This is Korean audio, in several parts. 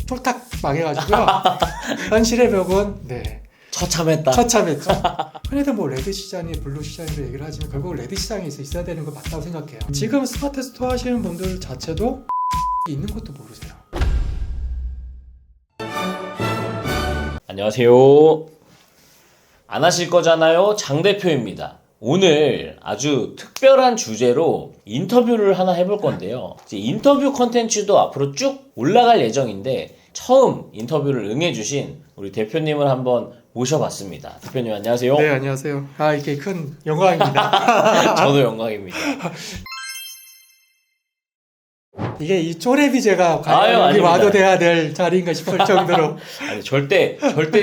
쫄딱 망해가지고요. 현실의 벽은 네. 처참했다. 처참했죠. 흔히들 뭐 레드 시장이 블루 시장으로 얘기를 하지만 결국 레드 시장이 있어야 되는 거 맞다고 생각해요. 지금 스마트 스토어 하시는 분들 자체도 있는 것도 모르세요. 안녕하세요. 안 하실 거잖아요. 장 대표입니다. 오늘 아주 특별한 주제로 인터뷰를 하나 해볼 건데요. 이제 인터뷰 컨텐츠도 앞으로 쭉 올라갈 예정인데 처음 인터뷰를 응해주신 우리 대표님을 한번 모셔봤습니다. 대표님 안녕하세요. 네, 안녕하세요. 이게 큰 영광입니다. 저도 영광입니다. 이게 이 쪼레비 제가 아유, 여기 아닙니다. 와도 돼야 될 자리인가 싶을 정도로. 아니, 절대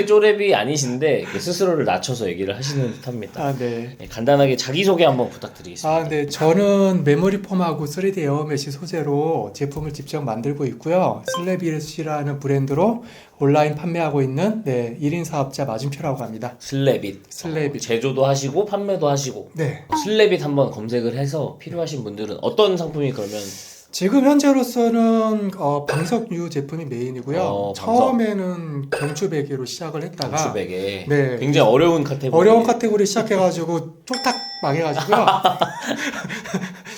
쪼렙이 아니신데 스스로를 낮춰서 얘기를 하시는 듯합니다. 네. 네, 간단하게 자기소개 한번 부탁드리겠습니다. 네. 저는 메모리 폼하고 3D 에어메시 소재로 제품을 직접 만들고 있고요. 슬래빗이라는 브랜드로 온라인 판매하고 있는 1인 사업자 마준표라고 합니다. 슬래빗. 슬래빗. 제조도 하시고 판매도 하시고. 네. 슬래빗 한번 검색을 해서 필요하신 분들은 어떤 상품이 그러면 지금 현재로서는 방석류 제품이 메인이고요. 방석. 처음에는 경추베개로 시작을 했다가 경추베개. 네. 굉장히 어려운 카테고리. 어려운 카테고리 시작해가지고 쫄딱 망해가지고요.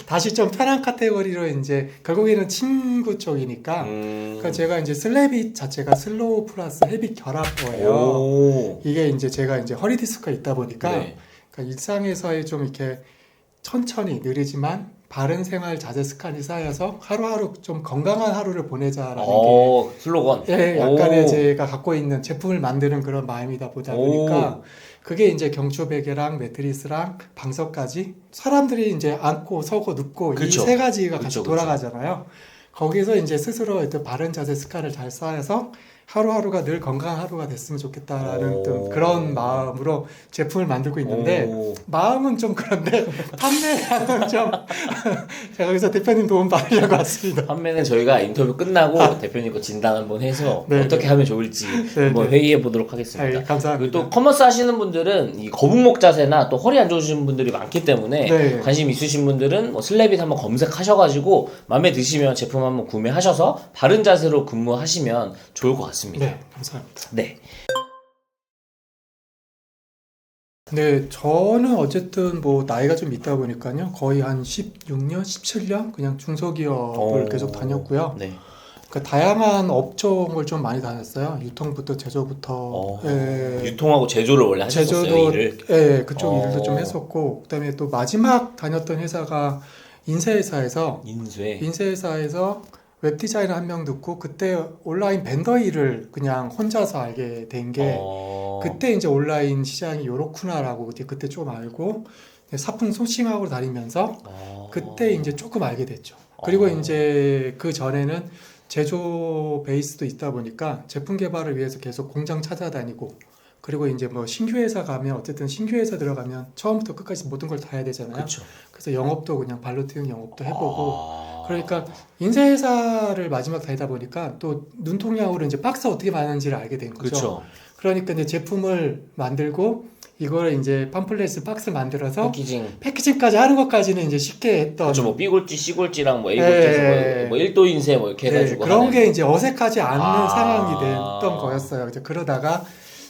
다시 좀 편한 카테고리로 이제 결국에는 친구 쪽이니까. 그러니까 제가 이제 슬래빗 자체가 슬로우 플러스 헤비 결합거예요. 오. 이게 이제 제가 이제 허리 디스크가 있다 보니까 네. 그러니까 일상에서의 좀 이렇게 천천히 느리지만 바른 생활 자세 습관이 쌓여서 하루하루 좀 건강한 하루를 보내자라는 게 슬로건. 약간의 오. 제가 갖고 있는 제품을 만드는 그런 마음이다 보다 보니까 그게 이제 경추베개랑 매트리스랑 방석까지 사람들이 이제 앉고 서고 눕고 이 그쵸. 세 가지가 같이 그쵸. 돌아가잖아요. 거기서 이제 스스로 어떤 바른 자세 습관을 잘 쌓아서 하루하루가 늘 건강한 하루가 됐으면 좋겠다라는 어떤 그런 마음으로 제품을 만들고 있는데 마음은 좀 그런데 판매는 좀 제가 여기서 대표님 도움 받으려고 왔습니다. 판매는 저희가 인터뷰 끝나고 대표님 거 진단 한번 해서 네, 어떻게 하면 좋을지 한번 회의해 보도록 하겠습니다. 감사합니다. 그리고 또 커머스 하시는 분들은 이 거북목 자세나 또 허리 안 좋으신 분들이 많기 때문에 관심 있으신 분들은 뭐 슬래빗 한번 검색하셔가지고 마음에 드시면 제품 한번 구매하셔서 바른 자세로 근무하시면 좋을 것 같습니다. 네, 감사합니다. 네. 네, 저는 어쨌든 뭐 나이가 좀 있다 보니까요. 거의 한 16년, 17년 그냥 중소기업을 계속 다녔고요. 네. 그러니까 다양한 업종을 좀 많이 다녔어요. 유통부터 제조부터. 유통하고 제조를 원래 하셨었어요, 제조도 일을? 그쪽 일도 좀 했었고 그다음에 또 마지막 다녔던 회사가 인쇄회사에서 인쇄회사에서 웹 디자이너 한 명 듣고 그때 온라인 벤더 일을 그냥 혼자서 알게 된 게 그때 이제 온라인 시장이 요렇구나라고 그때 좀 알고 사품 소싱하고 다니면서 그때 이제 조금 알게 됐죠. 그리고 이제 그 전에는 제조 베이스도 있다 보니까 제품 개발을 위해서 계속 공장 찾아다니고 그리고 이제 뭐 신규 회사 가면 어쨌든 신규 회사 들어가면 처음부터 끝까지 모든 걸 다 해야 되잖아요. 그쵸. 그래서 영업도 그냥 발로 뛰는 영업도 해보고 그러니까 인쇄회사를 마지막 다니다 보니까 또 눈통량으로 이제 박스 어떻게 만드는지를 알게 된 거죠. 그쵸. 그러니까 이제 제품을 만들고 이거를 이제 팜플렛을 박스 만들어서 패키징까지 하는 것까지는 이제 쉽게 했던. 그렇죠. 뭐 B골지, C골지랑 뭐 A골지에서 뭐 1도 인쇄 뭐 이렇게 해가지고 그런 게 이제 어색하지 않는 상황이 됐던 거였어요. 이제 그러다가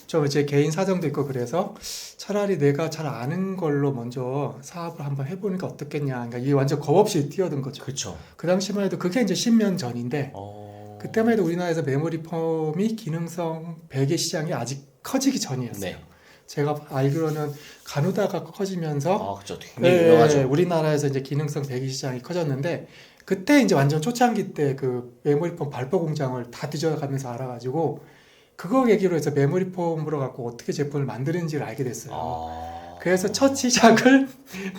좀 이제 개인 사정도 있고 그래서 차라리 내가 잘 아는 걸로 먼저 사업을 한번 해보니까 어떻겠냐. 그러니까 이게 완전 겁 없이 뛰어든 거죠. 그렇죠. 그 당시만 해도 그게 이제 10년 전인데 그때만 해도 우리나라에서 메모리 폼이 기능성 베개 시장이 아직 커지기 전이었어요. 네. 제가 알기로는 가누다가 커지면서 그렇죠. 굉장히 유명하죠. 우리나라에서 이제 기능성 베개 시장이 커졌는데 그때 이제 완전 초창기 때 그 메모리 폼 발포 공장을 다 뒤져가면서 알아가지고 그거 계기로 해서 메모리 폼으로 갖고 어떻게 제품을 만드는지를 알게 됐어요. 그래서 첫 시작을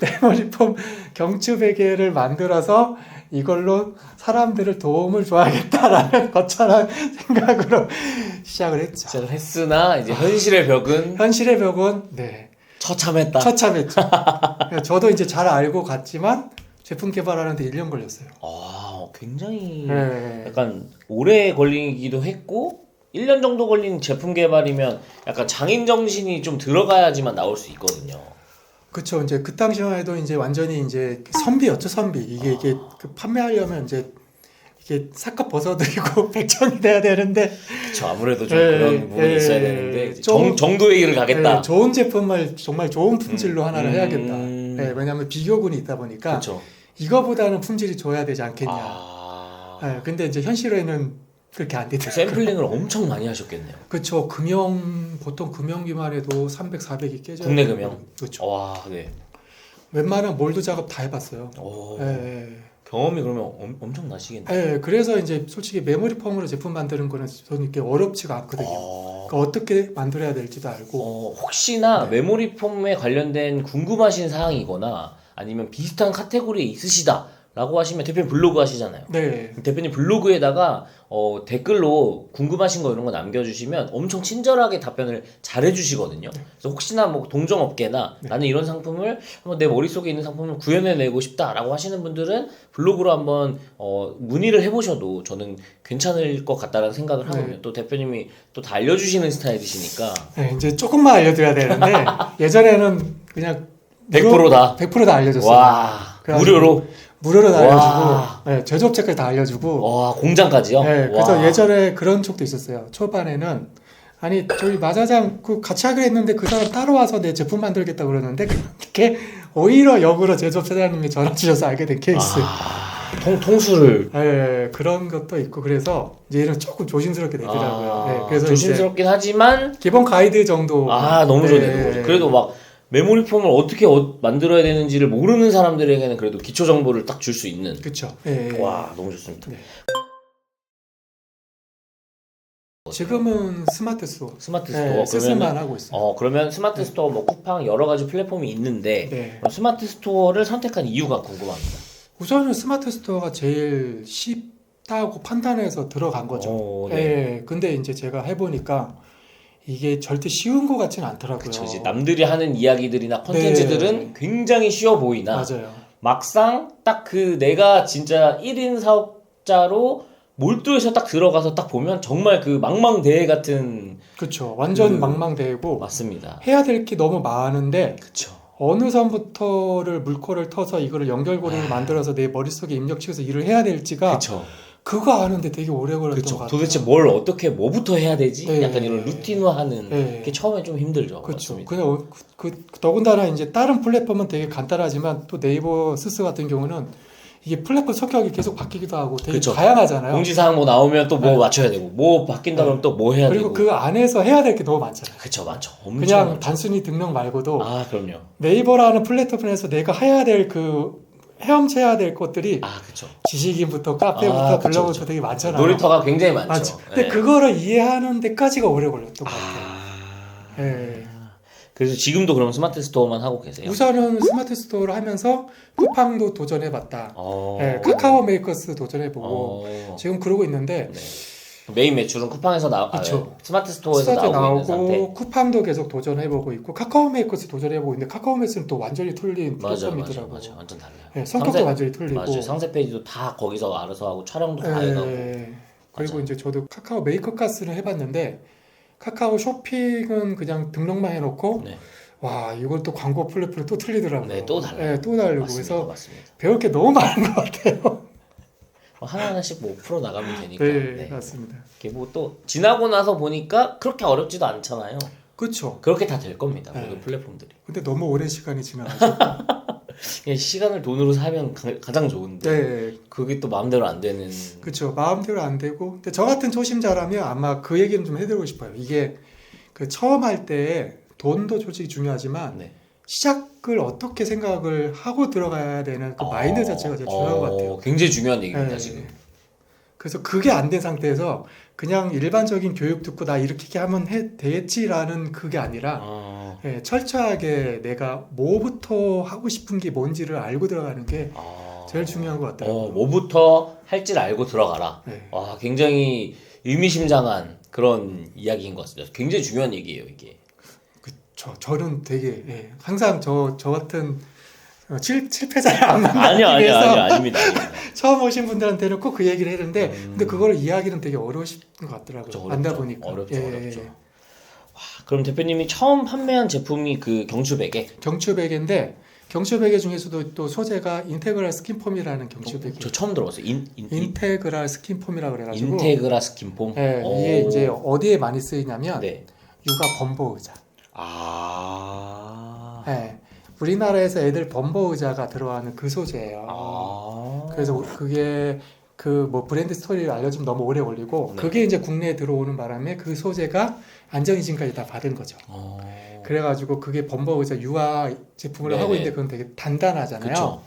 메모리 폼 경추 베개를 만들어서 이걸로 사람들을 도움을 줘야겠다라는 거창한 생각으로 시작을 했죠. 시작을 했으나 이제 현실의 벽은 처참했다. 처참했죠. 저도 이제 잘 알고 갔지만 제품 개발하는데 1년 걸렸어요. 굉장히 약간 오래 걸리기도 했고 1년 정도 걸린 제품 개발이면 약간 장인 정신이 좀 들어가야지만 나올 수 있거든요. 그렇죠. 이제 그 당시만 해도 이제 완전히 이제 선비였죠, 선비. 이게 그 판매하려면 이제 이게 사컷 벗어드리고 백정이 돼야 되는데 그쵸, 아무래도 좀 그런 부분이 있어야 되는데 정도의 길을 가겠다. 좋은 제품을 정말 좋은 품질로 하나를 해야겠다. 왜냐하면 비교군이 있다 보니까 그쵸. 이거보다는 품질이 좋아야 되지 않겠냐. 근데 이제 현실에는 그렇게 안 되더라고요. 샘플링을 엄청 많이 하셨겠네요. 그렇죠. 보통 금형기만 해도 300, 400이 깨져요. 국내 금형. 그렇죠. 와, 네. 웬만한 몰드 작업 다 해봤어요. 경험이 그러면 엄청 나시겠네요. 그래서 이제 솔직히 메모리 폼으로 제품 만드는 거는 저는 이렇게 어렵지가 않거든요. 그러니까 어떻게 만들어야 될지도 알고. 혹시나 메모리 폼에 관련된 궁금하신 사항이거나 아니면 비슷한 카테고리에 있으시다라고 하시면 대표님 블로그 하시잖아요. 네. 대표님 블로그에다가 댓글로 궁금하신 거 이런 거 남겨주시면 엄청 친절하게 답변을 잘 해주시거든요. 그래서 혹시나 뭐 동종업계나 나는 이런 상품을 한번 내 머릿속에 있는 상품을 구현해내고 싶다라고 하시는 분들은 블로그로 한번 문의를 해보셔도 저는 괜찮을 것 같다라는 생각을 하거든요. 또 대표님이 또 다 알려주시는 스타일이시니까. 이제 조금만 알려드려야 되는데 예전에는 그냥 100%다 100%다 알려줬어요. 와, 무료로 다 알려주고 제조업체까지 다 알려주고. 와, 공장까지요? 그래서 와. 예전에 그런 적도 있었어요. 초반에는 아니 저희 마사장 같이 하기로 했는데 그 사람 따로 와서 내 제품 만들겠다 그러는데 그렇게 오히려 역으로 제조업 사장님이 전화 주셔서 알게 된 케이스. 통수를. 그런 것도 있고 그래서 이제는 조금 조심스럽게 되더라고요. 그래서 조심스럽긴 하지만 기본 가이드 정도. 너무 좋네요. 그래도 막 메모리 폼을 어떻게 만들어야 되는지를 모르는 사람들에게는 그래도 기초 정보를 딱 줄 수 있는. 그렇죠. 와, 너무 좋습니다. 지금은 스마트 스토어. 그러면 하고 있어요. 그러면 스마트 스토어 뭐 쿠팡 여러 가지 플랫폼이 있는데 스마트 스토어를 선택한 이유가 궁금합니다. 우선은 스마트 스토어가 제일 쉽다고 판단해서 들어간 거죠. 근데 이제 제가 해보니까 이게 절대 쉬운 것 같지는 않더라고요. 그쵸, 이제 남들이 하는 이야기들이나 컨텐츠들은 굉장히 쉬워 보이나 맞아요. 막상 딱 내가 진짜 1인 사업자로 몰두해서 딱 들어가서 딱 보면 정말 그 망망대해 같은. 그렇죠. 완전 망망대해고. 맞습니다. 해야 될 게 너무 많은데. 그쵸. 어느 선부터를 물꼬를 터서 이거를 연결고리를 만들어서 내 머릿속에 입력시켜서 일을 해야 될지가. 그쵸. 그거 아는데 되게 오래 걸렸던 것 같아요. 도대체 뭘 어떻게 뭐부터 해야 되지? 약간 이런 루틴화하는 게 처음에 좀 힘들죠. 그렇죠. 그냥 더군다나 이제 다른 플랫폼은 되게 간단하지만 또 네이버 스스 같은 경우는 이게 플랫폼 성격이 계속 바뀌기도 하고 되게 다양하잖아요. 공지사항 뭐 나오면 또 뭐 맞춰야 되고 뭐 바뀐다 그러면 또 뭐 해야 되고. 그리고 그 안에서 해야 될 게 너무 많잖아요. 그렇죠, 많죠. 그냥 많죠. 단순히 등록 말고도. 그럼요. 네이버라는 플랫폼에서 내가 해야 될 헤엄쳐야 될 것들이 그쵸. 지식인부터 카페부터 블로그부터 되게 많잖아요. 놀이터가 굉장히 많죠. 근데 그거를 이해하는 데까지가 오래 걸렸던 것 같아요. 그래서 지금도 그럼 스마트 스토어만 하고 계세요? 우선은 스마트 스토어를 하면서 쿠팡도 도전해봤다. 카카오 메이커스 도전해보고 지금 그러고 있는데 메인 매출은 쿠팡에서 스마트 스토어에서 나오고 있는 상태. 쿠팡도 계속 도전해보고 있고 카카오 메이커스 도전해보고 있는데 카카오 메이커스는 또 완전히 틀린 플랫폼이더라고요. 맞아, 완전 달라요. 성격도 완전히 틀리고. 맞아요. 상세 페이지도 다 거기서 알아서 하고 촬영도 다 해가고. 그리고 맞아요. 이제 저도 카카오 메이커가스는 해봤는데 카카오 쇼핑은 그냥 등록만 해놓고 와 이걸 또 광고 플랫폼이 또 틀리더라고요. 또 달라요. 또 다르고. 맞습니다. 그래서 맞습니다. 배울 게 너무 많은 것 같아요. 하나하나씩 뭐 풀어 나가면 되니까. 맞습니다. 이게 뭐 또 지나고 나서 보니까 그렇게 어렵지도 않잖아요. 그렇죠. 그렇게 다 될 겁니다. 모든 플랫폼들이. 근데 너무 오랜 시간이 지나가지고 시간을 돈으로 사면 가장 좋은데 그게 또 마음대로 안 되는. 그렇죠. 마음대로 안 되고. 근데 저 같은 초심자라면 아마 그 얘기는 좀 해드리고 싶어요. 이게 처음 할 때 돈도 솔직히 중요하지만 시작을 어떻게 생각을 하고 들어가야 되는 그 마인드 자체가 제일 중요한 것 같아요. 굉장히 중요한 얘기입니다 지금. 그래서 그게 안 된 상태에서 그냥 일반적인 교육 듣고 나 이렇게 하면 되겠지라는 그게 아니라 철저하게 내가 뭐부터 하고 싶은 게 뭔지를 알고 들어가는 게 제일 중요한 것 같더라고요. 뭐부터 할지를 알고 들어가라. 굉장히 의미심장한 그런 이야기인 것 같습니다. 굉장히 중요한 얘기예요 이게. 저는 되게 항상 저 같은 실패자를 안 아니요, 아닙니다. 처음 오신 분들한테는 꼭 그 얘기를 했는데 근데 그걸 이해하기는 되게 어려우신 것 같더라고요. 안다 보니까. 어렵죠. 그럼 대표님이 처음 판매한 제품이 그 경추베개? 경추베개인데 경추 베개 중에서도 또 소재가 인테그랄 스킨폼이라는 경추 베개. 저 처음 들어봤어요. 인테그랄 스킨폼이라고 그래가지고. 인테그라 스킨폼. 네, 이게 이제 어디에 많이 쓰이냐면 네. 육아 범버 의자. 아. 네, 우리나라에서 애들 범버 의자가 들어가는 그 소재예요. 아. 그래서 그게 그 뭐 브랜드 스토리를 알려주면 너무 오래 걸리고 네. 그게 이제 국내에 들어오는 바람에 그 소재가 안전인증까지 다 받은 거죠. 그래가지고 그게 범버 의자 유아 제품으로 네네. 하고 있는데 그건 되게 단단하잖아요. 그쵸.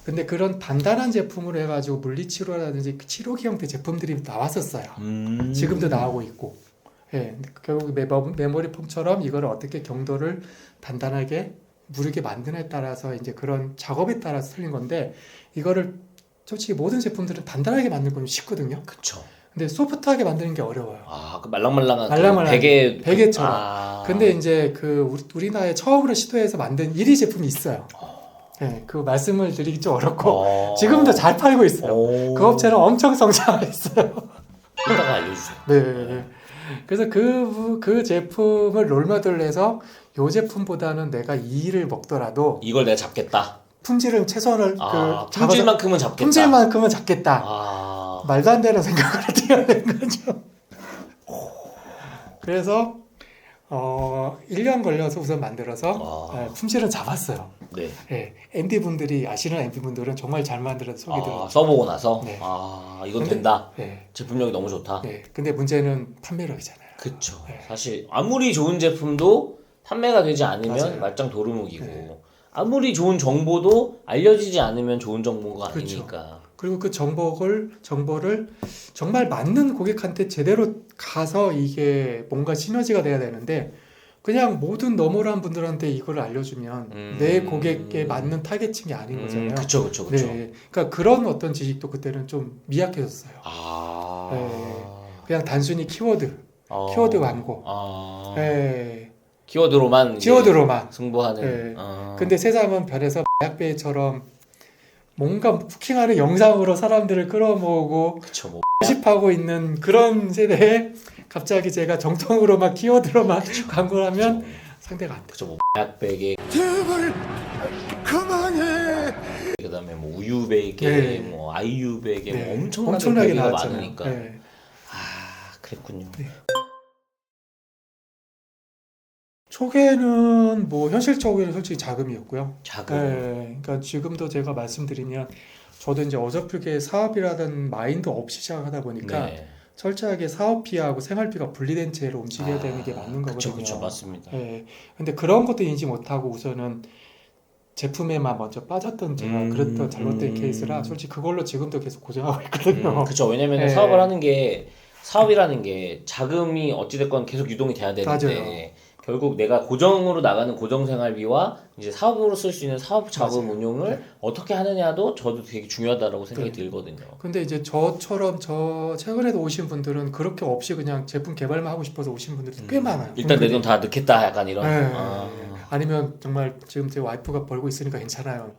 근데 그런 단단한 제품으로 해가지고 물리치료라든지 치료기 형태 제품들이 나왔었어요. 지금도 나오고 있고. 예, 근데 결국 메모리 폼처럼 이거를 어떻게 경도를 단단하게 무르게 만드냐에 따라서 이제 그런 작업에 따라서 틀린 건데 이거를 솔직히 모든 제품들은 단단하게 만드는 건 쉽거든요. 그쵸. 근데 소프트하게 만드는 게 어려워요. 아, 그 말랑말랑한 말랑말랑한 베개처럼. 아. 근데 이제 그 우리나라에 처음으로 시도해서 만든 1위 제품이 있어요. 네, 그 말씀을 드리기 좀 어렵고 지금도 잘 팔고 있어요. 그 업체는 엄청 성장했어요. 이따가 알려주세요. 네. 그래서 그 제품을 롤모델로 해서 이 제품보다는 내가 이 일을 먹더라도 이걸 내가 잡겠다. 품질은 최선을 품질만큼은 잡겠다. 품질만큼은 잡겠다. 아. 말도 안 되는 생각을 해야 되는 거죠. 그래서 1년 걸려서 우선 만들어서 품질은 잡았어요. 네. 네, MD 분들이 아시는 MD 분들은 정말 잘 만들어서 소개 들어요. 써보고 나서 네. 이건 근데, 된다. 네. 제품력이 너무 좋다. 네. 근데 문제는 판매력이잖아요. 그쵸. 네. 사실 아무리 좋은 제품도 판매가 되지 않으면 맞아요. 말짱 도루묵이고 네. 아무리 좋은 정보도 알려지지 않으면 좋은 정보가 그쵸. 아니니까. 그리고 그 정보를 정말 맞는 고객한테 제대로 가서 이게 뭔가 시너지가 돼야 되는데 그냥 모든 너머한 분들한테 이걸 알려주면 내 고객에 맞는 타겟층이 아닌 거잖아요. 그쵸. 네, 그러니까 그런 어떤 지식도 그때는 좀 미약해졌어요. 네, 그냥 단순히 키워드 광고. 네, 키워드로만 승부하는. 네. 근데 세상은 별에서 약배처럼 뭔가 후킹하는 영상으로 사람들을 끌어모으고 그쵸, 싶하고 있는 그런 세대에 갑자기 제가 정통으로 막 키워드로만 광고를 하면 상대가 안 되죠. 그쵸, 약베개. 제발 그만해. 그다음에 우유 베개, 네. 아이유 베개, 네. 엄청나게 베개가 나왔잖아요. 많으니까. 네. 그랬군요. 네. 초기에는 뭐 현실적으로는 솔직히 자금이었고요. 자금. 네, 그러니까 지금도 제가 말씀드리면 저도 이제 어설프게 사업이라든 마인드 없이 시작하다 보니까 네. 철저하게 사업비하고 생활비가 분리된 채로 움직여야 되는 게 맞는 거거든요. 그쵸, 맞습니다. 네, 근데 그런 것도 인지 못하고 우선은 제품에만 먼저 빠졌던 제가 그랬던 잘못된 케이스라 솔직히 그걸로 지금도 계속 고생하고 있거든요. 그쵸. 왜냐면 네. 사업이라는 게 자금이 어찌됐건 계속 유동이 돼야 되는데 맞아요. 결국 내가 고정으로 나가는 고정 생활비와 이제 사업으로 쓸 수 있는 사업 자금 맞아요. 운용을 네. 어떻게 하느냐도 저도 되게 중요하다라고 생각이 네. 들거든요. 근데 이제 저처럼 최근에도 오신 분들은 그렇게 없이 그냥 제품 개발만 하고 싶어서 오신 분들이 꽤 많아요. 일단 내 돈 다 넣겠다 약간 이런. 네. 아니면 정말 지금 제 와이프가 벌고 있으니까 괜찮아요.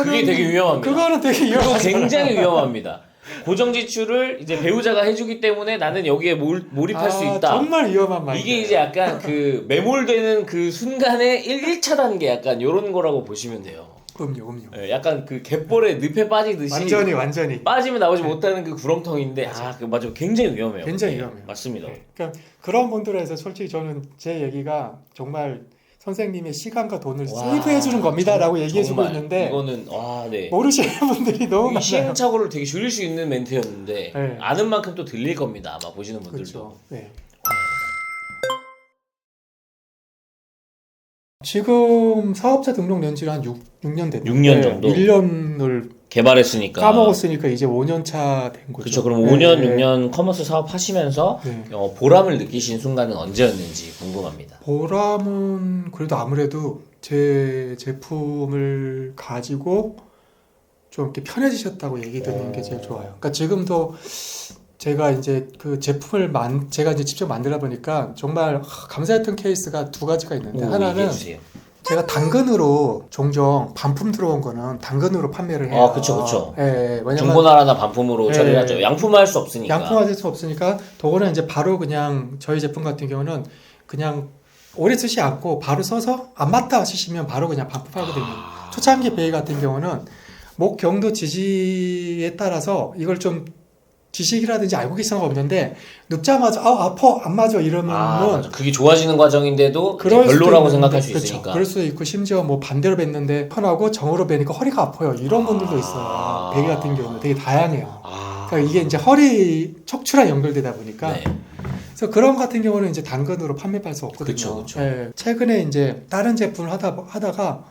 그게 되게 위험합니다. 그거는 되게 그거 위험하죠. 굉장히 위험합니다. 고정 지출을 이제 배우자가 해주기 때문에 나는 여기에 몰입할 수 있다. 정말 위험한 말이에요. 이게 이제 약간 그 매몰되는 그 순간의 1차 단계 약간 요런 거라고 보시면 돼요. 음료. 예, 약간 그 갯벌에 늪에 빠지듯이 완전히. 빠지면 나오지 못하는 그 구렁텅인데 맞아 굉장히 위험해요. 굉장히 네, 위험해요. 맞습니다. 네. 그러니까 그런 분들에서 솔직히 저는 제 얘기가 정말 선생님의 시간과 돈을 세이브해 주는 겁니다라고 얘기해 주고 있는데 이거는 네. 모르시는 분들이 너무 많아요. 시행착오를 되게 줄일 수 있는 멘트였는데 네. 아는 만큼 또 들릴 겁니다. 아마 보시는 분들도. 그렇죠. 네. 지금 사업자 등록 연지가 한 6년 됐는데 6년 정도? 1년을 개발했으니까 까먹었으니까 이제 5년 차 된 거죠. 그렇죠. 그럼 네. 5년 6년 커머스 사업 하시면서 네. 보람을 느끼신 순간은 언제였는지 궁금합니다. 보람은 그래도 아무래도 제 제품을 가지고 좀 이렇게 편해지셨다고 얘기 듣는 게 제일 좋아요. 그러니까 지금도 제가 이제 그 제품을 제가 이제 직접 만들다 보니까 정말 감사했던 케이스가 두 가지가 있는데 하나는 얘기해주세요. 제가 당근으로 종종 반품 들어온 거는 당근으로 판매를 해요. 그쵸. 예, 왜냐면 중고나라나 반품으로 처리를 하죠. 양품할 수 없으니까. 양품화될 수 없으니까 도거는 이제 바로 그냥 저희 제품 같은 경우는 그냥 오래 쓰지 않고 바로 써서 안 맞다 하시면 바로 그냥 반품하거든요. 초창기 베이 같은 경우는 목 경도 지지에 따라서 이걸 좀 지식이라든지 알고 계신 거 없는데 눕자마자 아파 안 맞아 이러면은 맞아. 그게 좋아지는 과정인데도 그럴 수도 별로라고 있는데, 생각할 수 그렇죠. 있으니까. 그럴 수도 있고 심지어 뭐 반대로 뵀는데 편하고 정으로 뵈니까 허리가 아파요. 이런 분들도 있어요. 베이 같은 경우는 되게 다양해요. 그러니까 이게 이제 허리 척추랑 연결되다 보니까 네. 그래서 그런 같은 경우는 이제 당근으로 판매할 수 없거든요. 그쵸. 예, 최근에 이제 다른 제품을 하다가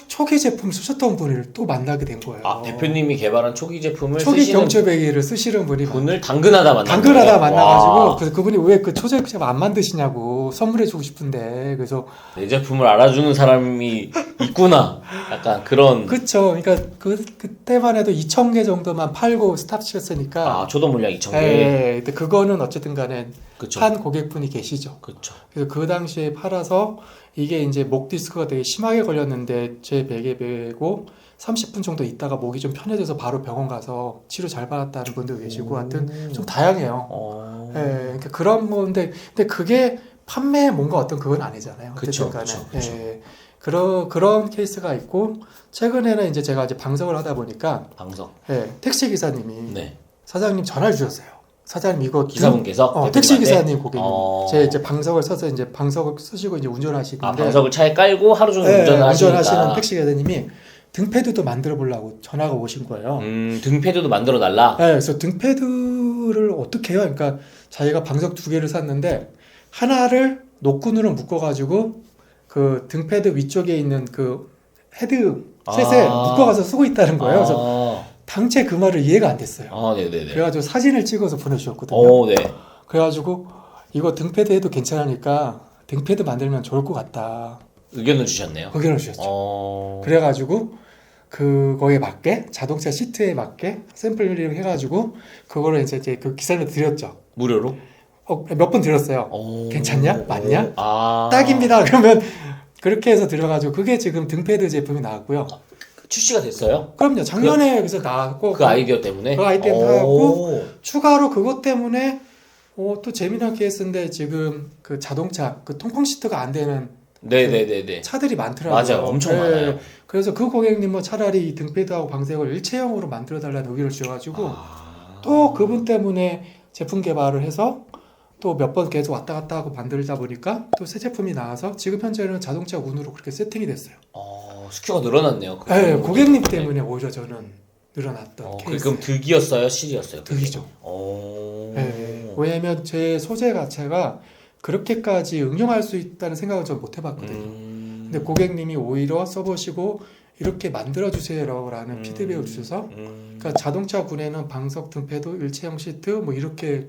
초기 제품 쓰셨던 분을 또 만나게 된 거예요. 대표님이 개발한 초기 제품을 초기 쓰시는 경추배기를 쓰시는 분이 분을 당근하다 만난 당근하다 거예요? 만나가지고 와. 그래서 그분이 왜 그 초기 제품 안 만드시냐고 선물해주고 싶은데 그래서 내 제품을 알아주는 사람이 있구나. 약간 그런. 그쵸. 그러니까 그때만 해도 2,000개 정도만 팔고 스탑치셨으니까. 초도 물량 2,000개. 예, 근데 그거는 어쨌든 간에 그쵸. 한 고객분이 계시죠. 그렇죠. 그래서 그 당시에 팔아서 이게 이제 목 디스크가 되게 심하게 걸렸는데 제 베개 베고 30분 정도 있다가 목이 좀 편해져서 바로 병원 가서 치료 잘 받았다는 분도 계시고 하여튼 좀 다양해요. 예, 그러니까 그런 건데 근데 그게 판매에 뭔가 어떤 그건 아니잖아요. 그쵸, 어쨌든 간에. 그쵸. 예, 그런 케이스가 있고 최근에는 이제 제가 이제 방송을 하다 보니까 방석. 예, 택시 기사님이 네. 사장님 전화를 주셨어요. 사장님 이거 기사분께서 택시 대표님한테? 기사님 고객님 제 이제 방석을 써서 이제 방석을 쓰시고 이제 운전하시는데 방석을 차에 깔고 하루 종일 네, 운전하시니까. 운전하시는 택시 기사님이 등패드도 만들어 보려고 전화가 오신 거예요. 등패드도 만들어 달라. 네, 그래서 등패드를 어떻게 해요? 그러니까 자기가 방석 2개를 샀는데 하나를 노끈으로 묶어가지고 그 등패드 위쪽에 있는 그 헤드셋에 묶어가서 쓰고 있다는 거예요. 그래서 당최 그 말을 이해가 안 됐어요. 네네네. 그래가지고 사진을 찍어서 보내주셨거든요. 네. 그래가지고 이거 등패드 해도 괜찮으니까 등패드 만들면 좋을 것 같다. 의견을 주셨네요. 의견을 주셨죠. 그래가지고 그거에 맞게 자동차 시트에 맞게 샘플링 해가지고 그거를 이제 그 기사를 드렸죠. 무료로? 몇 번 드렸어요. 괜찮냐? 맞냐? 딱입니다. 그러면 그렇게 해서 드려가지고 그게 지금 등패드 제품이 나왔고요. 출시가 됐어요? 그럼요. 작년에 그래서 나왔고 그 아이디어 때문에? 그 아이디어 나왔고 추가로 그것 때문에 또 재미난 케이스인데 지금 그 자동차 그 통풍 시트가 안 되는 네네네네. 차들이 많더라고요. 맞아요. 엄청 많아요. 그래서 그 고객님은 차라리 이 등패드하고 방석을 일체형으로 만들어 달라는 의견을 주셔가지고 또 그분 때문에 제품 개발을 해서 또 몇 번 계속 왔다 갔다 하고 만들다 보니까 또 새 제품이 나와서 지금 현재는 자동차 운으로 그렇게 세팅이 됐어요. 스큐가 늘어났네요. 네, 고객님 때문에 오히려 저는 늘어났던 케이스. 그럼 득이었어요? 실이었어요? 득이죠. 네, 왜냐면 제 소재 자체가 그렇게까지 응용할 수 있다는 생각을 전 못 해봤거든요. 근데 고객님이 오히려 써보시고 이렇게 만들어주세요라는 피드백을 주셔서 그러니까 자동차 군에는 방석 등패드 일체형 시트 뭐 이렇게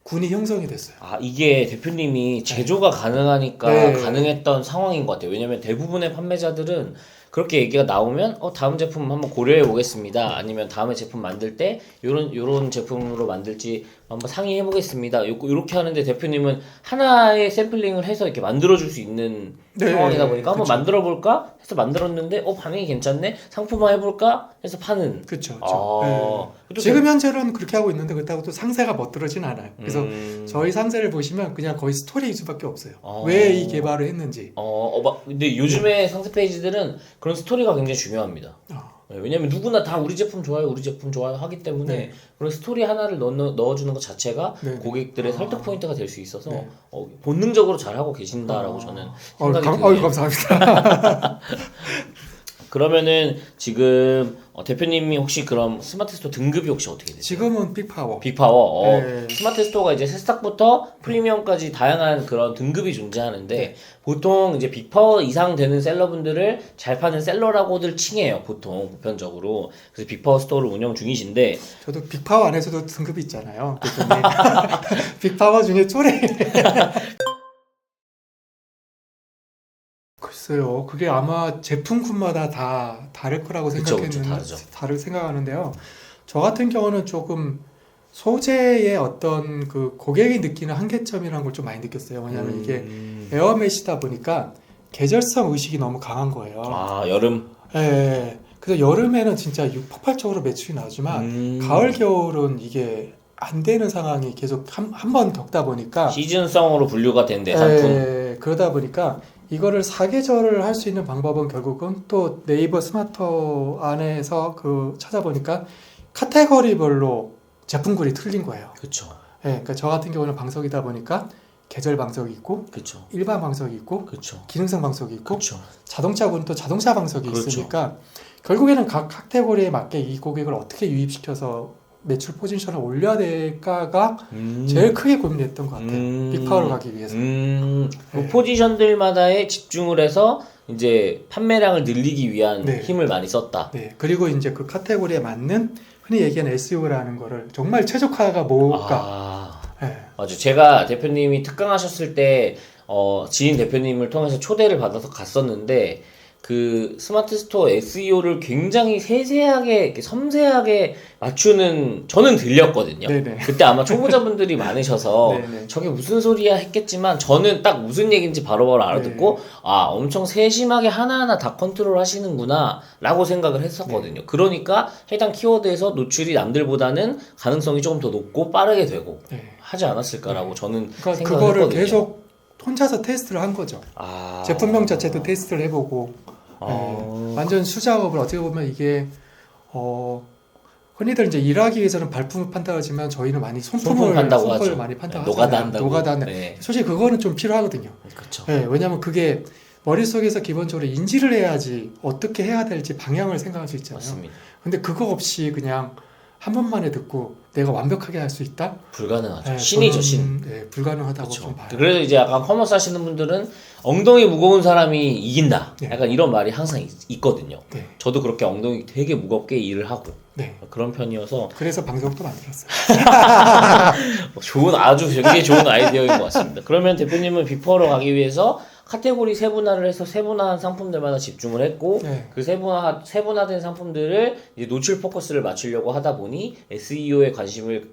군이 형성이 됐어요. 이게 대표님이 제조가 가능하니까 가능했던 상황인 것 같아요. 왜냐면 대부분의 판매자들은 그렇게 얘기가 나오면 다음 제품 한번 고려해 보겠습니다. 아니면 다음에 제품 만들 때 요런 제품으로 만들지 한번 상의해 보겠습니다. 요렇게 하는데 대표님은 하나의 샘플링을 해서 이렇게 만들어 줄 수 있는 상황이다 보니까 한번 만들어 볼까 해서 만들었는데 반응이 괜찮네. 상품화 해 볼까 해서 파는. 그렇죠. 지금 현재는 그렇게 하고 있는데 그렇다고 또 상세가 멋들어진 않아요. 그래서 저희 상세를 보시면 그냥 거의 스토리일 수밖에 없어요. 왜 이 개발을 했는지. 근데 요즘에 상세 페이지들은 그런 스토리가 굉장히 중요합니다. 왜냐면 누구나 다 우리 제품 좋아요 하기 때문에 그런 스토리 하나를 넣어주는 것 자체가 고객들의 설득 포인트가 될 수 있어서 본능적으로 잘하고 계신다라고 저는 생각이 드네요. 감사합니다. 그러면은 지금 대표님이 혹시 그럼 스마트 스토어 등급이 혹시 어떻게 되세요? 지금은 빅파워. 빅파워. 스마트 스토어가 이제 새싹부터 프리미엄까지 다양한 그런 등급이 존재하는데 보통 이제 빅파워 이상 되는 셀러분들을 잘 파는 셀러라고들 칭해요. 보통 보편적으로. 그래서 빅파워 스토어를 운영 중이신데 저도 빅파워 안에서도 등급이 있잖아요. 빅파워 중에 쪼레. 글쎄요. 그게 아마 제품군마다 다 다를 거라고 생각했는데 생각하는데요. 저 같은 경우는 조금 소재의 어떤 그 고객이 느끼는 한계점이라는 걸 좀 많이 느꼈어요. 왜냐하면 이게 에어메시다 보니까 계절성 의식이 너무 강한 거예요. 여름? 네. 그래서 여름에는 진짜 폭발적으로 매출이 나지만 가을, 겨울은 이게 안 되는 상황이 계속 한 번 겪다 보니까 시즌성으로 분류가 된대 상품. 그러다 보니까 이거를 사계절을 할 수 있는 방법은 결국은 또 네이버 스마트 안에서 그 찾아보니까 카테고리별로 제품군이 틀린 거예요. 그렇죠. 그러니까 저 같은 경우는 방석이다 보니까 계절 방석이 있고 그렇죠. 일반 방석이 있고 그렇죠. 기능성 방석이 있고 그렇죠. 자동차군은 또 자동차 방석이 그렇죠. 있으니까 결국에는 각 카테고리에 맞게 이 고객을 어떻게 유입시켜서 매출 포지션을 올려야 될까가 제일 크게 고민했던 것 같아요. 빅파워로 가기 위해서. 그 포지션들마다에 집중을 해서 이제 판매량을 늘리기 위한 네. 힘을 많이 썼다. 네. 그리고 이제 그 카테고리에 맞는 흔히 얘기하는 SEO라는 거를 정말 최적화가 뭘까. 네. 맞아. 제가 대표님이 특강하셨을 때 지인 대표님을 통해서 초대를 받아서 갔었는데 그 스마트 스토어 SEO를 굉장히 세세하게 이렇게 섬세하게 맞추는 저는 들렸거든요. 네네. 그때 아마 초보자분들이 많으셔서 네네. 저게 무슨 소리야 했겠지만 저는 딱 무슨 얘기인지 바로바로 알아듣고 아 엄청 세심하게 하나하나 다 컨트롤 하시는구나 라고 생각을 했었거든요. 그러니까 해당 키워드에서 노출이 남들보다는 가능성이 조금 더 높고 빠르게 되고 하지 않았을까라고 저는 그러니까 생각을 그거를 했거든요. 계속 혼자서 테스트를 한 거죠. 제품명 자체도 테스트를 해보고 완전 수작업을 어떻게 보면 이게 흔히들 이제 일하기 위해서는 발품을 판다하지만 저희는 많이 손품을 판다고 하죠. 많이 판다고 노가다 하잖아요. 한다고. 노가다 한다. 네. 솔직히 그거는 좀 필요하거든요. 그렇죠. 왜냐하면 그게 머릿속에서 기본적으로 인지를 해야지 어떻게 해야 될지 방향을 생각할 수 있잖아요. 맞습니다. 근데 그거 없이 그냥 한 번만에 듣고 내가 완벽하게 할 수 있다? 불가능하죠. 신이죠, 신. 불가능하다고 그쵸. 좀 봐요. 그래서 이제 약간 커머스 하시는 분들은 엉덩이 무거운 사람이 이긴다. 네. 약간 이런 말이 항상 있거든요. 네. 저도 그렇게 엉덩이 되게 무겁게 일을 하고 네. 그런 편이어서 그래서 방송도 만들었어요. 아주 굉장히 좋은 아이디어인 것 같습니다. 그러면 대표님은 비포로 가기 위해서 카테고리 세분화를 해서 세분화한 상품들마다 집중을 했고 그 세분화된 상품들을 이제 노출 포커스를 맞추려고 하다 보니 SEO에 관심을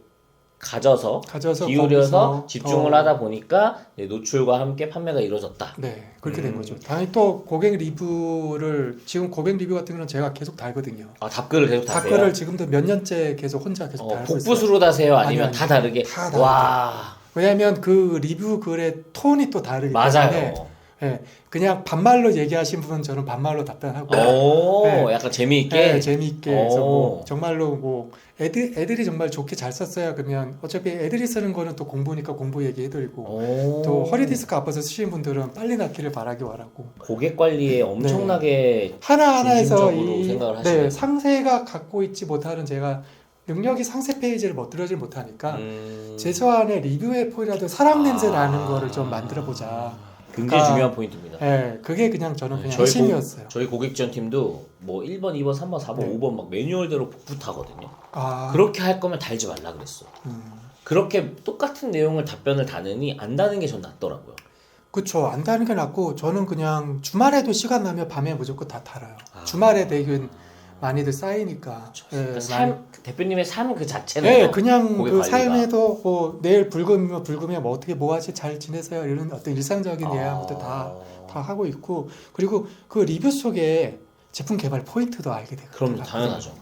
가져서 기울여서 집중을 하다 보니까 노출과 함께 판매가 이루어졌다. 네, 그렇게 된 거죠. 당연히 또 고객 리뷰를 지금 고객 리뷰 같은 경우는 제가 계속 달거든요. 답글을 계속 다세요? 답글을 지금도 몇 년째 계속 혼자 계속 달고 있어요. 복붙으로 다세요? 아니면 다 다르게? 다 다르게. 와. 왜냐하면 그 리뷰 글의 톤이 또 다르기 맞아요. 때문에 그냥 반말로 얘기하신 분은 저는 반말로 답변하고 약간 재미있게? 재미있게 해서 뭐 정말로 뭐 애들이 정말 좋게 잘 썼어요. 그러면 어차피 애들이 쓰는 거는 또 공부니까 공부 얘기해드리고 또 허리 디스크 아파서 쓰시는 분들은 빨리 낫기를 바라기 바라고 고객 관리에 엄청나게 하나하나에서 생각을 하시네요. 상세가 갖고 있지 못하는 제가 능력이 상세 페이지를 멋들어질 못하니까 최소한의 리뷰의 포이라도 사람 냄새 나는 거를 좀 만들어보자. 굉장히 중요한 포인트입니다. 네, 그게 그냥 저는 그냥 핵심이었어요. 저희 고객 지원팀도 뭐 1번, 2번, 3번, 4번, 5번 막 매뉴얼대로 복붙하거든요. 그렇게 할 거면 달지 말라 그랬어. 그렇게 똑같은 내용을 답변을 다느니 안 다는 게 전 낫더라고요. 그쵸. 안 다는 게 낫고 저는 그냥 주말에도 시간 나면 밤에 무조건 다 달아요. 주말에 되게 많이들 쌓이니까. 그러니까 대표님의 삶 그 자체는 그냥 그 삶에도 뭐 내일 불금이면 뭐 어떻게 뭐 하지 잘 지내세요 이런 어떤 일상적인 예약부터 다 하고 있고 그리고 그 리뷰 속에 제품 개발 포인트도 알게 되고. 그럼 당연하죠.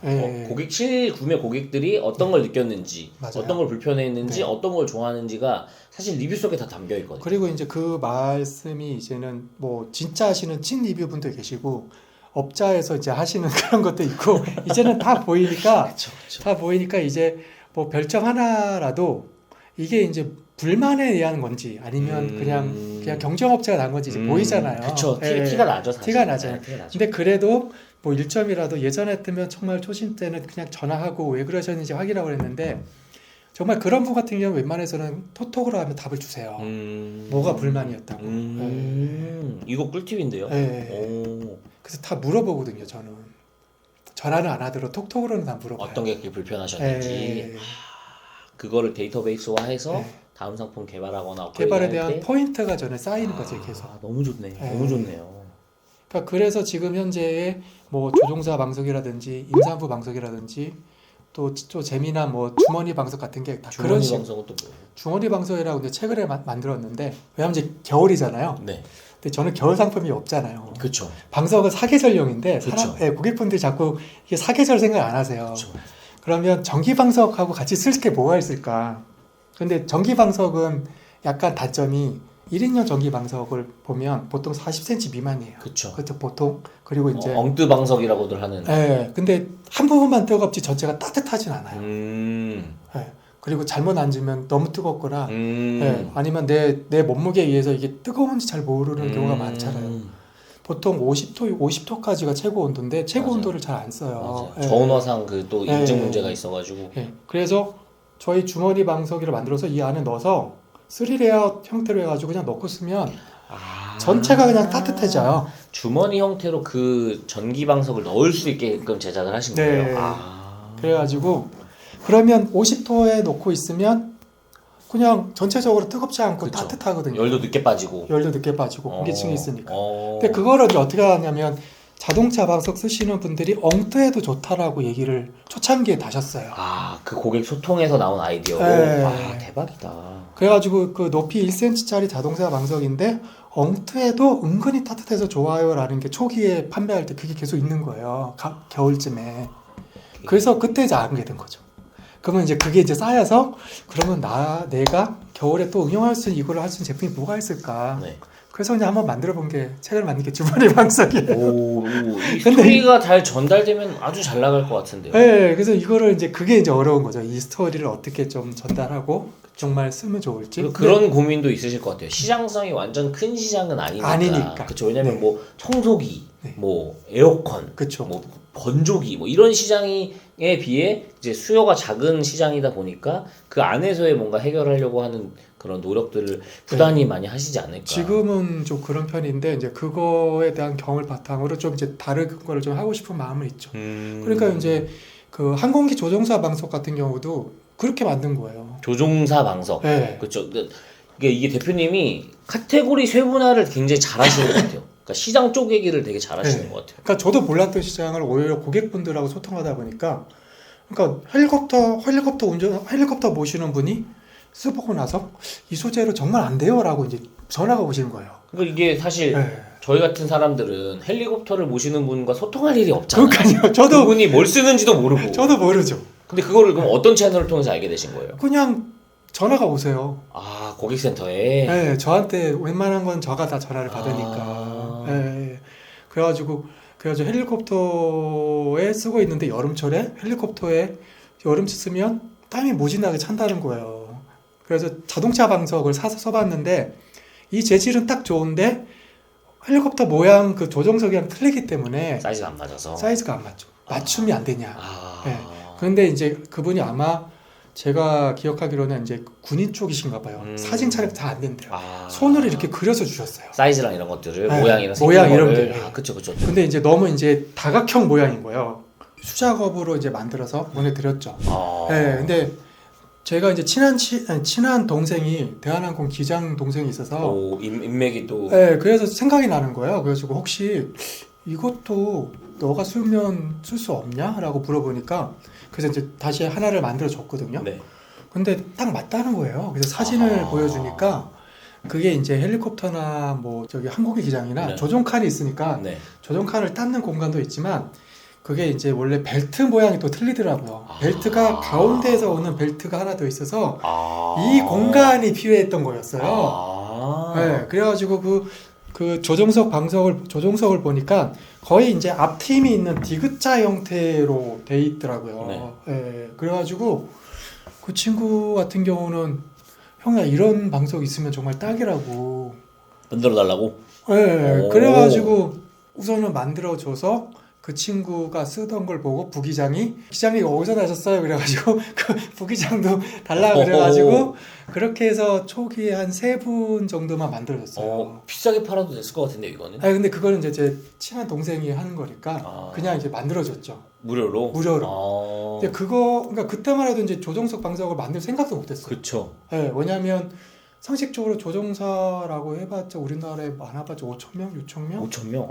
고객 실구매 고객들이 어떤 걸 느꼈는지, 어떤 걸 불편해했는지, 어떤 걸 좋아하는지가 사실 리뷰 속에 다 담겨 있거든요. 그리고 이제 그 말씀이 이제는 뭐 진짜 하시는 찐 리뷰 분도 계시고. 업자에서 이제 하시는 그런 것도 있고 이제는 다 보이니까 다 보이니까 이제 뭐 별점 하나라도 이게 이제 불만에 의한 건지 아니면 그냥 경쟁업체가 난 건지 이제 보이잖아요. 그렇죠. 티가 나죠. 사실. 티가 나잖아요. 근데 그래도 뭐 1점이라도 예전에 뜨면 정말 초심 때는 그냥 전화하고 왜 그러셨는지 확인하고 그랬는데 정말 그런 분 같은 경우는 웬만해서는 톡톡으로 하면 답을 주세요. 뭐가 불만이었다고. 이거 꿀팁인데요. 그래서 다 물어보거든요. 저는 전화는 안 하더라도 톡톡으로는 다 물어봐요. 어떤 게 그렇게 불편하셨는지 그거를 데이터베이스화해서 다음 상품 개발하거나 개발에 대한 포인트가 저는 쌓이는 거죠. 계속. 너무 좋네. 너무 좋네요. 그러니까 그래서 지금 현재의 뭐 조종사 방석이라든지 임산부 방석이라든지 또 재미난 뭐 주머니 방석 같은 게 다 그런 주머니 방석은 또 뭐예요? 주머니 방석이라고 이제 최근에 만들었는데 왜냐면 이제 겨울이잖아요. 네. 근데 저는 겨울 상품이 없잖아요. 그렇죠. 방석은 사계절용인데 고객분들이 자꾸 이게 사계절 생각 안 하세요. 그쵸. 그러면 전기 방석하고 같이 쓸 게 뭐가 있을까? 근데 전기 방석은 약간 단점이 1인용 전기 방석을 보면 보통 40cm 미만이에요. 그쵸. 그것도 보통. 그리고 이제 엉뜨 방석이라고들 하는. 예. 근데 한 부분만 뜨겁지 전체가 따뜻하진 않아요. 예. 그리고 잘못 앉으면 너무 뜨겁거나 예. 아니면 내 몸무게에 의해서 이게 뜨거운지 잘 모르는 경우가 많잖아요. 보통 50도까지가 최고 온도인데 최고 맞아요. 온도를 잘 안 써요. 맞아요. 저온화상 그 또 인증 문제가 있어가지고. 예. 그래서 저희 주머니 방석이를 만들어서 이 안에 넣어서 3레이어 형태로 해가지고 그냥 넣고 쓰면 전체가 그냥 따뜻해져요. 주머니 형태로 그 전기 방석을 넣을 수 있게끔 제작을 하신 네. 거예요. 그래가지고 그러면 50도에 놓고 있으면 그냥 전체적으로 뜨겁지 않고 그쵸. 따뜻하거든요. 열도 늦게 빠지고. 열도 늦게 빠지고 공기층이 있으니까. 어. 근데 그거를 이제 어떻게 하냐면 자동차 방석 쓰시는 분들이 엉뜨에도 좋다라고 얘기를 초창기에 다셨어요. 그 고객 소통에서 나온 아이디어고. 네. 대박이다. 그래가지고 그 높이 1cm짜리 자동차 방석인데 엉뜨에도 은근히 따뜻해서 좋아요라는 게 초기에 판매할 때 그게 계속 있는 거예요. 겨울쯤에. 그래서 그때 이제 알게 된 거죠. 그러면 이제 그게 이제 쌓여서 그러면 내가 겨울에 또 응용할 수 있는 이걸 할 수 있는 제품이 뭐가 있을까? 네. 그래서 그냥 한번 만들어 본 게 책을 만든 게 주머니 방석이에요. 이 스토리가 잘 전달되면 아주 잘 나갈 것 같은데요. 네, 그래서 이거를 이제 그게 이제 어려운 거죠. 이 스토리를 어떻게 좀 전달하고 정말 쓰면 좋을지. 그런 고민도 있으실 것 같아요. 시장성이 완전 큰 시장은 아니니까. 그렇죠. 왜냐면 네. 뭐 청소기, 네. 뭐 에어컨, 그쵸. 뭐 건조기, 뭐 이런 시장에 비해 이제 수요가 작은 시장이다 보니까 그 안에서의 뭔가 해결하려고 하는 그런 노력들을 부단히 많이 하시지 않을까. 지금은 좀 그런 편인데 이제 그거에 대한 경험을 바탕으로 좀 이제 다른 거를 좀 하고 싶은 마음은 있죠. 그러니까 이제 그 항공기 조종사 방석 같은 경우도 그렇게 만든 거예요. 조종사 방석. 네. 그렇죠. 이게 대표님이 카테고리 쇄분화를 굉장히 잘하시는 것 같아요. 그러니까 시장 쪼개기를 되게 잘하시는 네. 것 같아요. 그러니까 저도 몰랐던 시장을 오히려 고객분들하고 소통하다 보니까 그러니까 헬리콥터 모시는 분이 써보고 나서 이 소재로 정말 안 돼요라고 이제 전화가 오시는 거예요. 그러니까 이게 사실 네. 저희 같은 사람들은 헬리콥터를 모시는 분과 소통할 일이 없잖아요. 그러니까요. 저도 그분이 뭘 쓰는지도 모르고. 저도 모르죠. 근데 그거를 그럼 어떤 채널을 통해서 알게 되신 거예요? 그냥 전화가 오세요. 고객센터에. 네, 저한테 웬만한 건 저가 다 전화를 받으니까. 네, 그래가지고 헬리콥터에 쓰고 있는데 여름철에 헬리콥터에 여름 쓰면 땀이 모진하게 찬다는 거예요. 그래서 자동차 방석을 사서 써봤는데 이 재질은 딱 좋은데 헬리콥터 모양 그 조종석이랑 틀리기 때문에 사이즈가 안 맞아서. 사이즈가 안 맞죠. 맞춤이 안 되냐. 아. 네. 그런데 이제 그분이 아마 제가 기억하기로는 이제 군인 쪽이신가 봐요. 사진 촬영 잘 안 된대요. 손으로 이렇게 그려서 주셨어요. 사이즈랑 이런 것들을 네. 모양이나 모양 이런 거를. 게. 그쵸. 근데 이제 너무 이제 다각형 모양인 거예요. 수작업으로 이제 만들어서 보내드렸죠. 네, 근데 제가 이제 친한 동생이 대한항공 기장 동생이 있어서 인맥이 또. 네, 그래서 생각이 나는 거예요. 그래가지고 혹시 이것도 너가 쓰면 쓸 수 없냐? 라고 물어보니까 그래서 이제 다시 하나를 만들어 줬거든요. 네. 근데 딱 맞다는 거예요. 그래서 사진을 보여주니까 그게 이제 헬리콥터나 뭐 저기 항공기 기장이나 네. 조종칸이 있으니까 네. 조종칸을 닦는 공간도 있지만 그게 이제 원래 벨트 모양이 또 틀리더라고요. 벨트가 가운데에서 오는 벨트가 하나 더 있어서 이 공간이 필요했던 거였어요. 네, 그래가지고 그 조종석을 보니까 거의 이제 앞팀이 있는 디귿자 형태로 돼 있더라고요. 네, 그래가지고 그 친구 같은 경우는 형아 이런 방석 있으면 정말 딱이라고 만들어 달라고. 네, 그래가지고 우선은 만들어줘서 그 친구가 쓰던 걸 보고 부기장이 어디서 나셨어요? 그래가지고 그 부기장도 달라 그래가지고 그렇게 해서 초기에 한 3분 정도만 만들어줬어요. 비싸게 팔아도 됐을 것 같은데 이거는. 근데 그거는 이제 제 친한 동생이 하는 거니까 그냥 이제 만들어줬죠. 무료로. 근데 그러니까 그때만 해도 이제 조종석 방석을 만들 생각도 못했어요. 그렇죠. 네, 왜냐하면 상식적으로 조종사라고 해봤자 우리나라에 많아봤자 5천 명, 6천 명? 5천 명?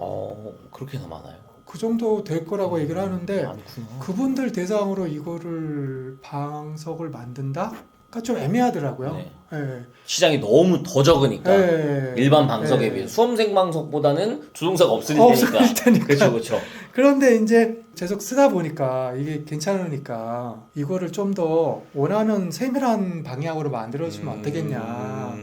그렇게나 많아요? 그 정도 될 거라고 얘기를 하는데 많구나. 그분들 대상으로 이거를 방석을 만든다? 그러니까 좀 애매하더라고요. 네. 네. 시장이 너무 더 적으니까 네. 일반 방석에 네. 비해 수험생 방석보다는 조종사가 없을 테니까. 그렇죠. 그런데 이제 계속 쓰다 보니까 이게 괜찮으니까 이거를 좀 더 원하는 세밀한 방향으로 만들어주면 어떻겠냐.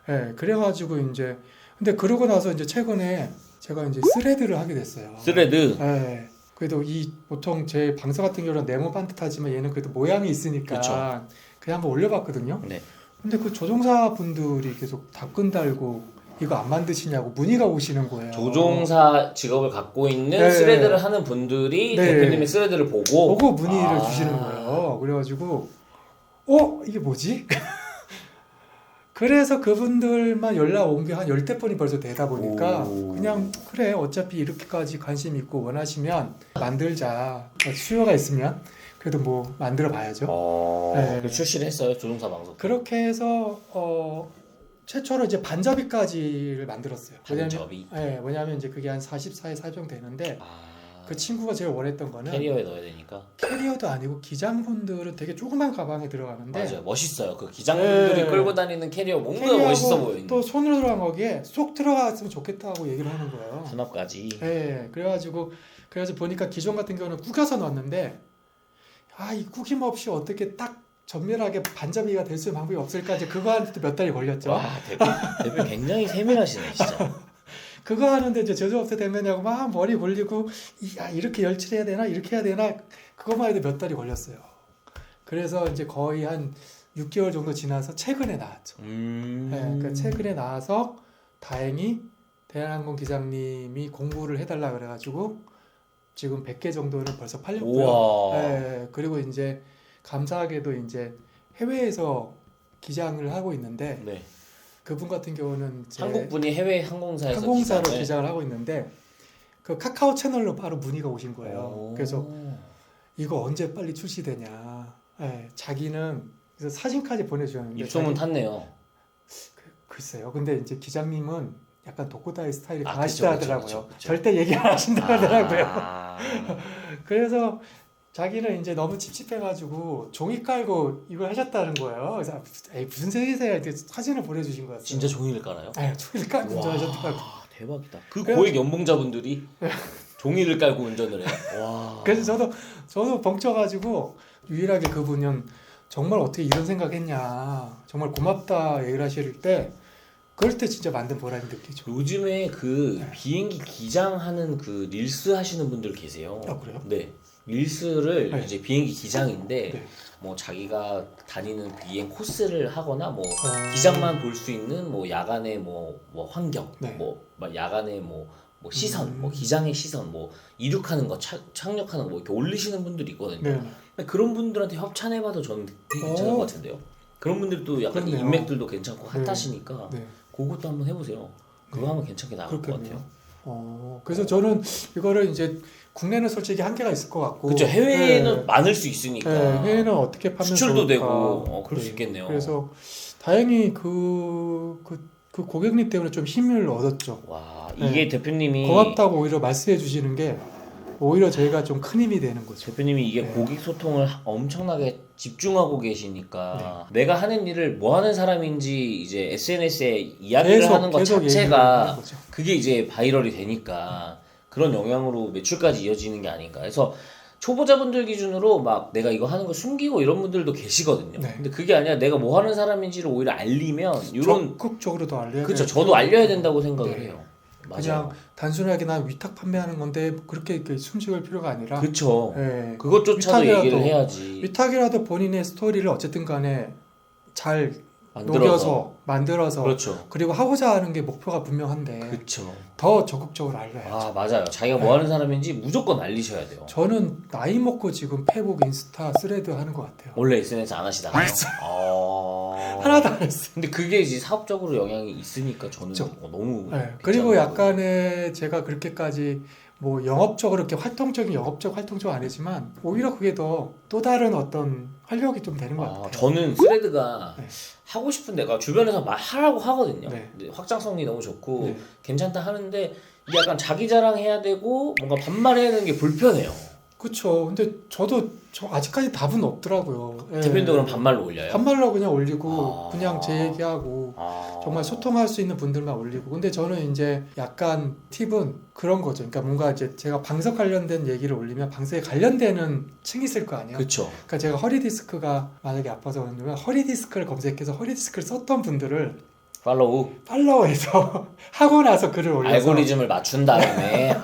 예, 그래가지고 이제 근데 그러고 나서 이제 최근에 제가 이제 스레드를 하게 됐어요. 스레드. 예. 그래도 이 보통 제 방석 같은 경우는 네모 반듯하지만 얘는 그래도 모양이 있으니까 그쵸. 그냥 한번 올려봤거든요. 네. 근데 그 조종사 분들이 계속 답근 달고 이거 안 만드시냐고 문의가 오시는 거예요. 조종사 직업을 갖고 있는 네. 스레드를 하는 분들이 네. 대표님의 스레드를 보고 문의를 주시는 거예요. 그래가지고 이게 뭐지? 그래서 그분들만 연락 온 게 한 10대 번이 벌써 되다 보니까 오. 그냥 그래 어차피 이렇게까지 관심 있고 원하시면 만들자. 수요가 있으면 그래도 뭐 만들어 봐야죠. 네. 그 출시를 했어요 조종사 방송. 그렇게 해서 최초로 이제 반접이까지를 만들었어요. 반접이. 왜냐하면 이제 그게 한 44회 사정 되는데 아, 그 친구가 제일 원했던 거는 캐리어에 넣어야 되니까. 캐리어도 아니고 기장분들은 되게 조그만 가방에 들어가는데 맞아요. 멋있어요. 그 기장분들이 네. 끌고 다니는 캐리어 뭔가 캐리어하고 멋있어 보이는. 또 손으로 들어간 거기에 쏙 들어갔으면 좋겠다고 얘기를 하는 거예요. 수납까지. 그래서 보니까 기존 같은 경우는 구겨서 넣었는데 이 구김 없이 어떻게 딱 전면하게 반접이가 될 수 있는 방법이 없을까 이제 그거 하는데 몇 달이 걸렸죠. 와 대표 굉장히 세밀하시네 진짜. 그거 하는데 이제 제조업체 대면하고 막 머리 굴리고 이렇게 열칠해야 되나 이렇게 해야 되나 그것만 해도 몇 달이 걸렸어요. 그래서 이제 거의 한 6개월 정도 지나서 최근에 나왔죠. 그러니까 최근에 나와서 다행히 대한항공 기장님이 공부를 해달라 그래가지고 지금 100개 정도는 벌써 팔렸고요. 그리고 이제 감사하게도 이제 해외에서 기장을 하고 있는데 네. 그분 같은 경우는 한국 분이 해외 항공사에서 항공사로 기장을? 기장을 하고 있는데 그 카카오 채널로 바로 문의가 오신 거예요. 그래서 이거 언제 빨리 출시되냐. 자기는 그래서 사진까지 보내주셨는데 입소문 탔네요. 글쎄요. 근데 이제 기장님은 약간 독고다이 스타일이 아, 강하시다 그쵸, 하더라고요. 그쵸. 절대 얘기 안 하신다 하더라고요. 아. 그래서 자기는 이제 너무 칩칩해가지고 종이 깔고 이걸 하셨다는 거예요. 그래서 무슨 세계세요? 이렇게 사진을 보내주신 거였어요. 진짜 종이를 깔아요? 네, 종이를 깔고 와, 운전하셨더라고요. 대박이다. 그 그래서- 고액 연봉자분들이 종이를 깔고 운전을 해요. 와. 그래서 저도 벙쪄가지고 유일하게 그분은 정말 어떻게 이런 생각했냐, 정말 고맙다 얘기를 하실 때 그럴 때 진짜 만든 보람이 느끼죠. 요즘에 그 비행기 기장하는 그 릴스 하시는 분들 계세요. 아, 그래요? 네. 릴스를 네. 이제 비행기 기장인데 네. 뭐 자기가 다니는 비행 코스를 하거나 뭐 기장만 볼 수 있는 뭐 야간의 뭐 환경, 네. 뭐 야간의 뭐 시선, 뭐 기장의 시선, 뭐 이륙하는 거, 착륙하는 거 뭐 이렇게 올리시는 분들이 있거든요. 네. 근데 그런 분들한테 협찬해봐도 저는 되게 괜찮을 것 같은데요. 그런 분들도 약간 그렇네요. 인맥들도 괜찮고 네. 핫하시니까 네. 그것도 한번 해보세요. 그거 하면 괜찮게 나갈 것 그렇겠네요. 같아요. 그래서 저는 이거를 이제 국내는 솔직히 한계가 있을 것 같고, 그렇죠. 해외에는 네. 많을 수 있으니까. 해외는 어떻게 파면 수출도 좋을까. 되고 그럴 수 있겠네요. 그래서 다행히 그 고객님 때문에 좀 힘을 얻었죠. 와 이게 대표님이 고맙다고 오히려 말씀해 주시는 게 오히려 저희가 좀 큰 힘이 되는 거죠. 대표님이 이게 네. 고객 소통을 엄청나게 집중하고 계시니까 내가 하는 일을 뭐 하는 사람인지 이제 SNS에 이야기를 하는 것 계속 얘기를 자체가 하는 거죠. 그게 이제 바이럴이 되니까 그런 영향으로 매출까지 이어지는 게 아닌가. 그래서 초보자분들 기준으로 막 내가 이거 하는 거 숨기고 이런 분들도 계시거든요. 네. 근데 그게 아니라 내가 뭐 하는 사람인지를 오히려 알리면 이런 적극적으로 더 알려야 그렇죠. 돼요. 저도 알려야 된다고 생각을 네. 해요. 그냥 맞아요. 단순하게 난 위탁 판매하는 건데 그렇게 이렇게 숨죽을 필요가 아니라 그렇죠. 예, 그것조차도 위탁이라도- 얘기를 해야지. 위탁이라도 본인의 스토리를 어쨌든 간에 잘 만들어서. 녹여서 만들어서 그렇죠. 그리고 하고자 하는 게 목표가 분명한데 그렇죠. 더 적극적으로 알려야죠. 아 맞아요. 자기가 뭐 하는 사람인지 무조건 알리셔야 돼요. 저는 나이 먹고 지금 페북, 인스타, 스레드 하는 것 같아요. 원래 SNS 안 하시다가요? 하나도 안 했어요. 근데 그게 이제 사업적으로 영향이 있으니까 저는 그렇죠. 너무 네, 괜찮은 그리고 거예요. 약간의 제가 그렇게까지 뭐 영업적으로 이렇게 영업적 활동적 아니지만 오히려 그게 또 다른 어떤 활력이 좀 되는 것 같아요. 저는 스레드가 네. 하고 싶은 데가 주변에서 말하라고 하거든요. 네. 근데 확장성이 너무 좋고 네. 괜찮다 하는데 이게 약간 자기 자랑해야 되고 뭔가 반말해야 되는 게 불편해요. 그렇죠. 근데 저 아직까지 답은 없더라고요. 예. 대표님도 그럼 반말로 올려요? 반말로 그냥 올리고 아. 그냥 제 얘기하고 아. 정말 소통할 수 있는 분들만 올리고. 근데 저는 이제 약간 팁은 그런 거죠. 그러니까 뭔가 이제 제가 방석 관련된 얘기를 올리면 방석에 관련되는 층이 있을 거 아니에요. 그렇죠. 그러니까 제가 허리 디스크가 만약에 아파서 그러면 허리 디스크를 검색해서 허리 디스크를 썼던 분들을 팔로우해서 하고 나서 글을 올려서 알고리즘을 맞춘 다음에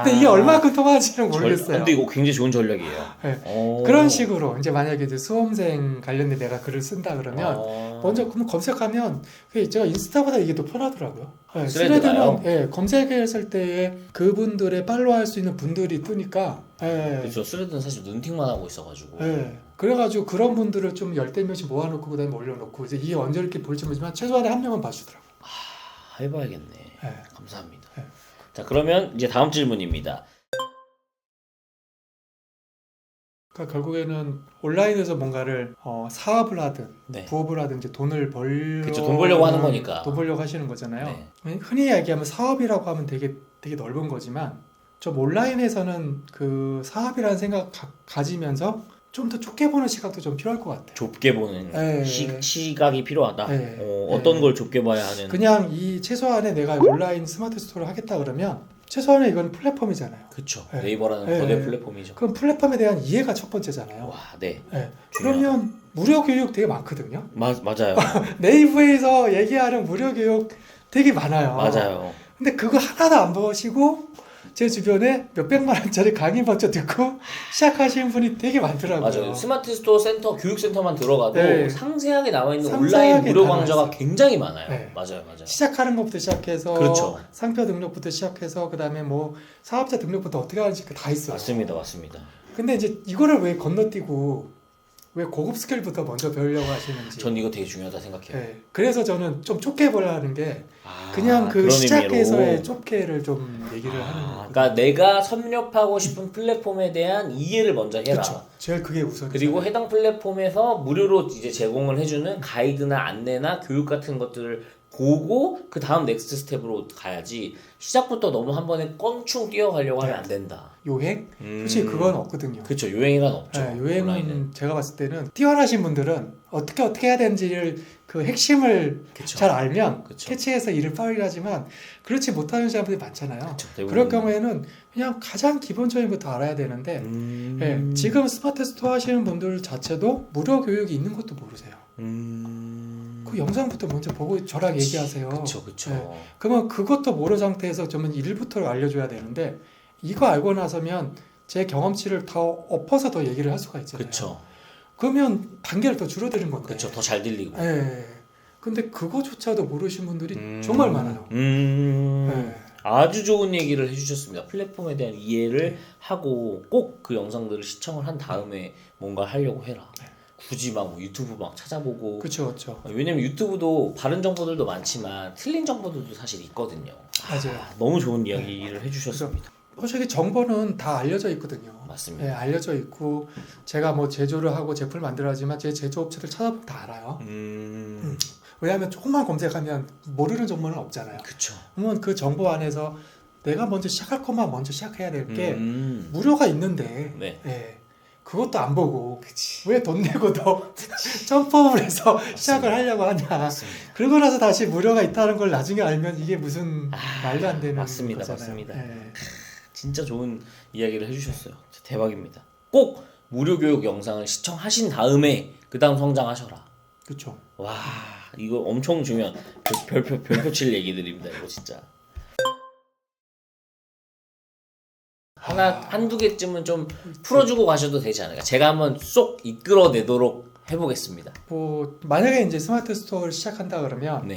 근데 이게 얼마큼 통하는지는 모르겠어요. 근데 이거 굉장히 좋은 전략이에요. 네. 그런 식으로 이제 만약에 이제 수험생 관련된 내가 글을 쓴다 그러면 먼저 검색하면 제가 인스타보다 이게 더 편하더라고요. 네, 스레드는 검색했을 때에 그분들의 팔로우할 수 있는 분들이 뜨니까. 그렇죠. 스레드는 사실 눈팅만 하고 있어가지고. 그래가지고 그런 분들을 좀 열댓 명씩 모아놓고 그다음에 올려놓고 이제 이게 언제 이렇게 볼지 모르지만 최소한에 한 명은 봐주더라고요. 해봐야겠네. 감사합니다. 자, 그러면 이제 다음 질문입니다. 그러니까 결국에는 온라인에서 뭔가를 사업을 하든 부업을 하든 이제 돈을 돈 벌려고 하는 거니까. 돈 벌려고 하시는 거잖아요. 흔히 얘기하면 사업이라고 하면 되게 넓은 거지만 좀 온라인에서는 그 사업이라는 생각 가지면서 좀 더 좁게 보는 시각도 좀 필요할 것 같아요. 좁게 보는 시각이 필요하다. 어떤 걸 좁게 봐야 하는? 그냥 이 최소한에 내가 온라인 스마트 스토어를 하겠다 그러면 최소한에 이건 플랫폼이잖아요. 그렇죠. 네이버라는 거대 플랫폼이죠. 그럼 플랫폼에 대한 이해가 첫 번째잖아요. 와, 네. 그러면 무료 교육 되게 많거든요. 맞아요. 네이버에서 얘기하는 무료 교육 되게 많아요. 맞아요. 근데 그거 하나도 안 보시고 제 주변에 몇백만 원짜리 강의 먼저 듣고 시작하시는 분이 되게 많더라고요. 맞아요. 스마트 스토어 센터, 교육센터만 들어가도 상세하게 나와 있는 온라인 무료 강좌가 굉장히 많아요. 맞아요. 시작하는 것부터 시작해서 그렇죠. 상표 등록부터 시작해서 그다음에 뭐 사업자 등록부터 어떻게 하는지 다 있어요. 맞습니다. 근데 이제 이거를 왜 건너뛰고 왜 고급 스킬부터 먼저 배우려고 하시는지. 전 이거 되게 중요하다 생각해요. 그래서 저는 좀 좁게 보려는 게 그냥 그 시작에서의 좁게를 좀 얘기를 하는 거예요. 그러니까 내가 섭렵하고 싶은 플랫폼에 대한 이해를 먼저 해라. 그렇죠. 제일 그게 우선이죠. 그리고 해당 플랫폼에서 무료로 이제 제공을 해주는 가이드나 안내나 교육 같은 것들을 보고 그 다음 넥스트 스텝으로 가야지 시작부터 너무 한 번에 껑충 뛰어가려고 하면 안 된다. 요행? 솔직히 그건 없거든요. 그렇죠. 요행이란 없죠. 요행은 온라인은. 제가 봤을 때는 뛰어나신 분들은 어떻게 해야 되는지를 그 핵심을 잘 알면 캐치해서 일을 빨리 하지만 그렇지 못하는 사람들이 많잖아요. 그럴 경우에는 그냥 가장 기본적인 것부터 알아야 되는데 지금 스마트 스토어 하시는 분들 자체도 무료 교육이 있는 것도 모르세요. 그 영상부터 먼저 보고 저랑 얘기하세요. 그렇죠. 그러면 그것도 모르는 상태에서 저는 일부터 알려줘야 되는데 이거 알고 나서면 제 경험치를 더 엎어서 더 얘기를 할 수가 있잖아요. 그러면 단계를 더 줄어드는 건데. 더 잘 들리고. 근데 그거조차도 모르신 분들이 정말 많아요. 아주 좋은 얘기를 해주셨습니다. 플랫폼에 대한 이해를 하고 꼭 그 영상들을 시청을 한 다음에 뭔가 하려고 해라. 굳이 막 유튜브 막 찾아보고. 그렇죠. 왜냐면 유튜브도 바른 정보들도 많지만 틀린 정보들도 사실 있거든요. 맞아요. 너무 좋은 이야기를 해주셨습니다. 솔직히 정보는 다 알려져 있거든요. 맞습니다. 알려져 있고 제가 뭐 제조를 하고 제품을 만들어야지만 제 제조업체들 찾아보면 다 알아요. 왜냐하면 조금만 검색하면 모르는 정보는 없잖아요. 그렇죠. 그러면 그 정보 안에서 내가 먼저 시작할 것만 먼저 시작해야 될 게 무료가 있는데 그것도 안 보고 왜 돈 내고 더 점프업을 해서 시작을 하려고 하냐. 그러고 나서 다시 무료가 있다는 걸 나중에 알면 이게 무슨 말도 안 되는 거잖아요. 맞습니다. 진짜 좋은 이야기를 해주셨어요. 대박입니다. 꼭 무료 교육 영상을 시청하신 다음에 그 다음 성장하셔라. 그렇죠. 와, 이거 엄청 중요한 별표 칠 얘기들입니다. 이거 진짜. 한두 개쯤은 좀 풀어주고 가셔도 되지 않을까. 제가 한번 쏙 이끌어내도록 해보겠습니다. 뭐 만약에 이제 스마트 스토어를 시작한다 그러면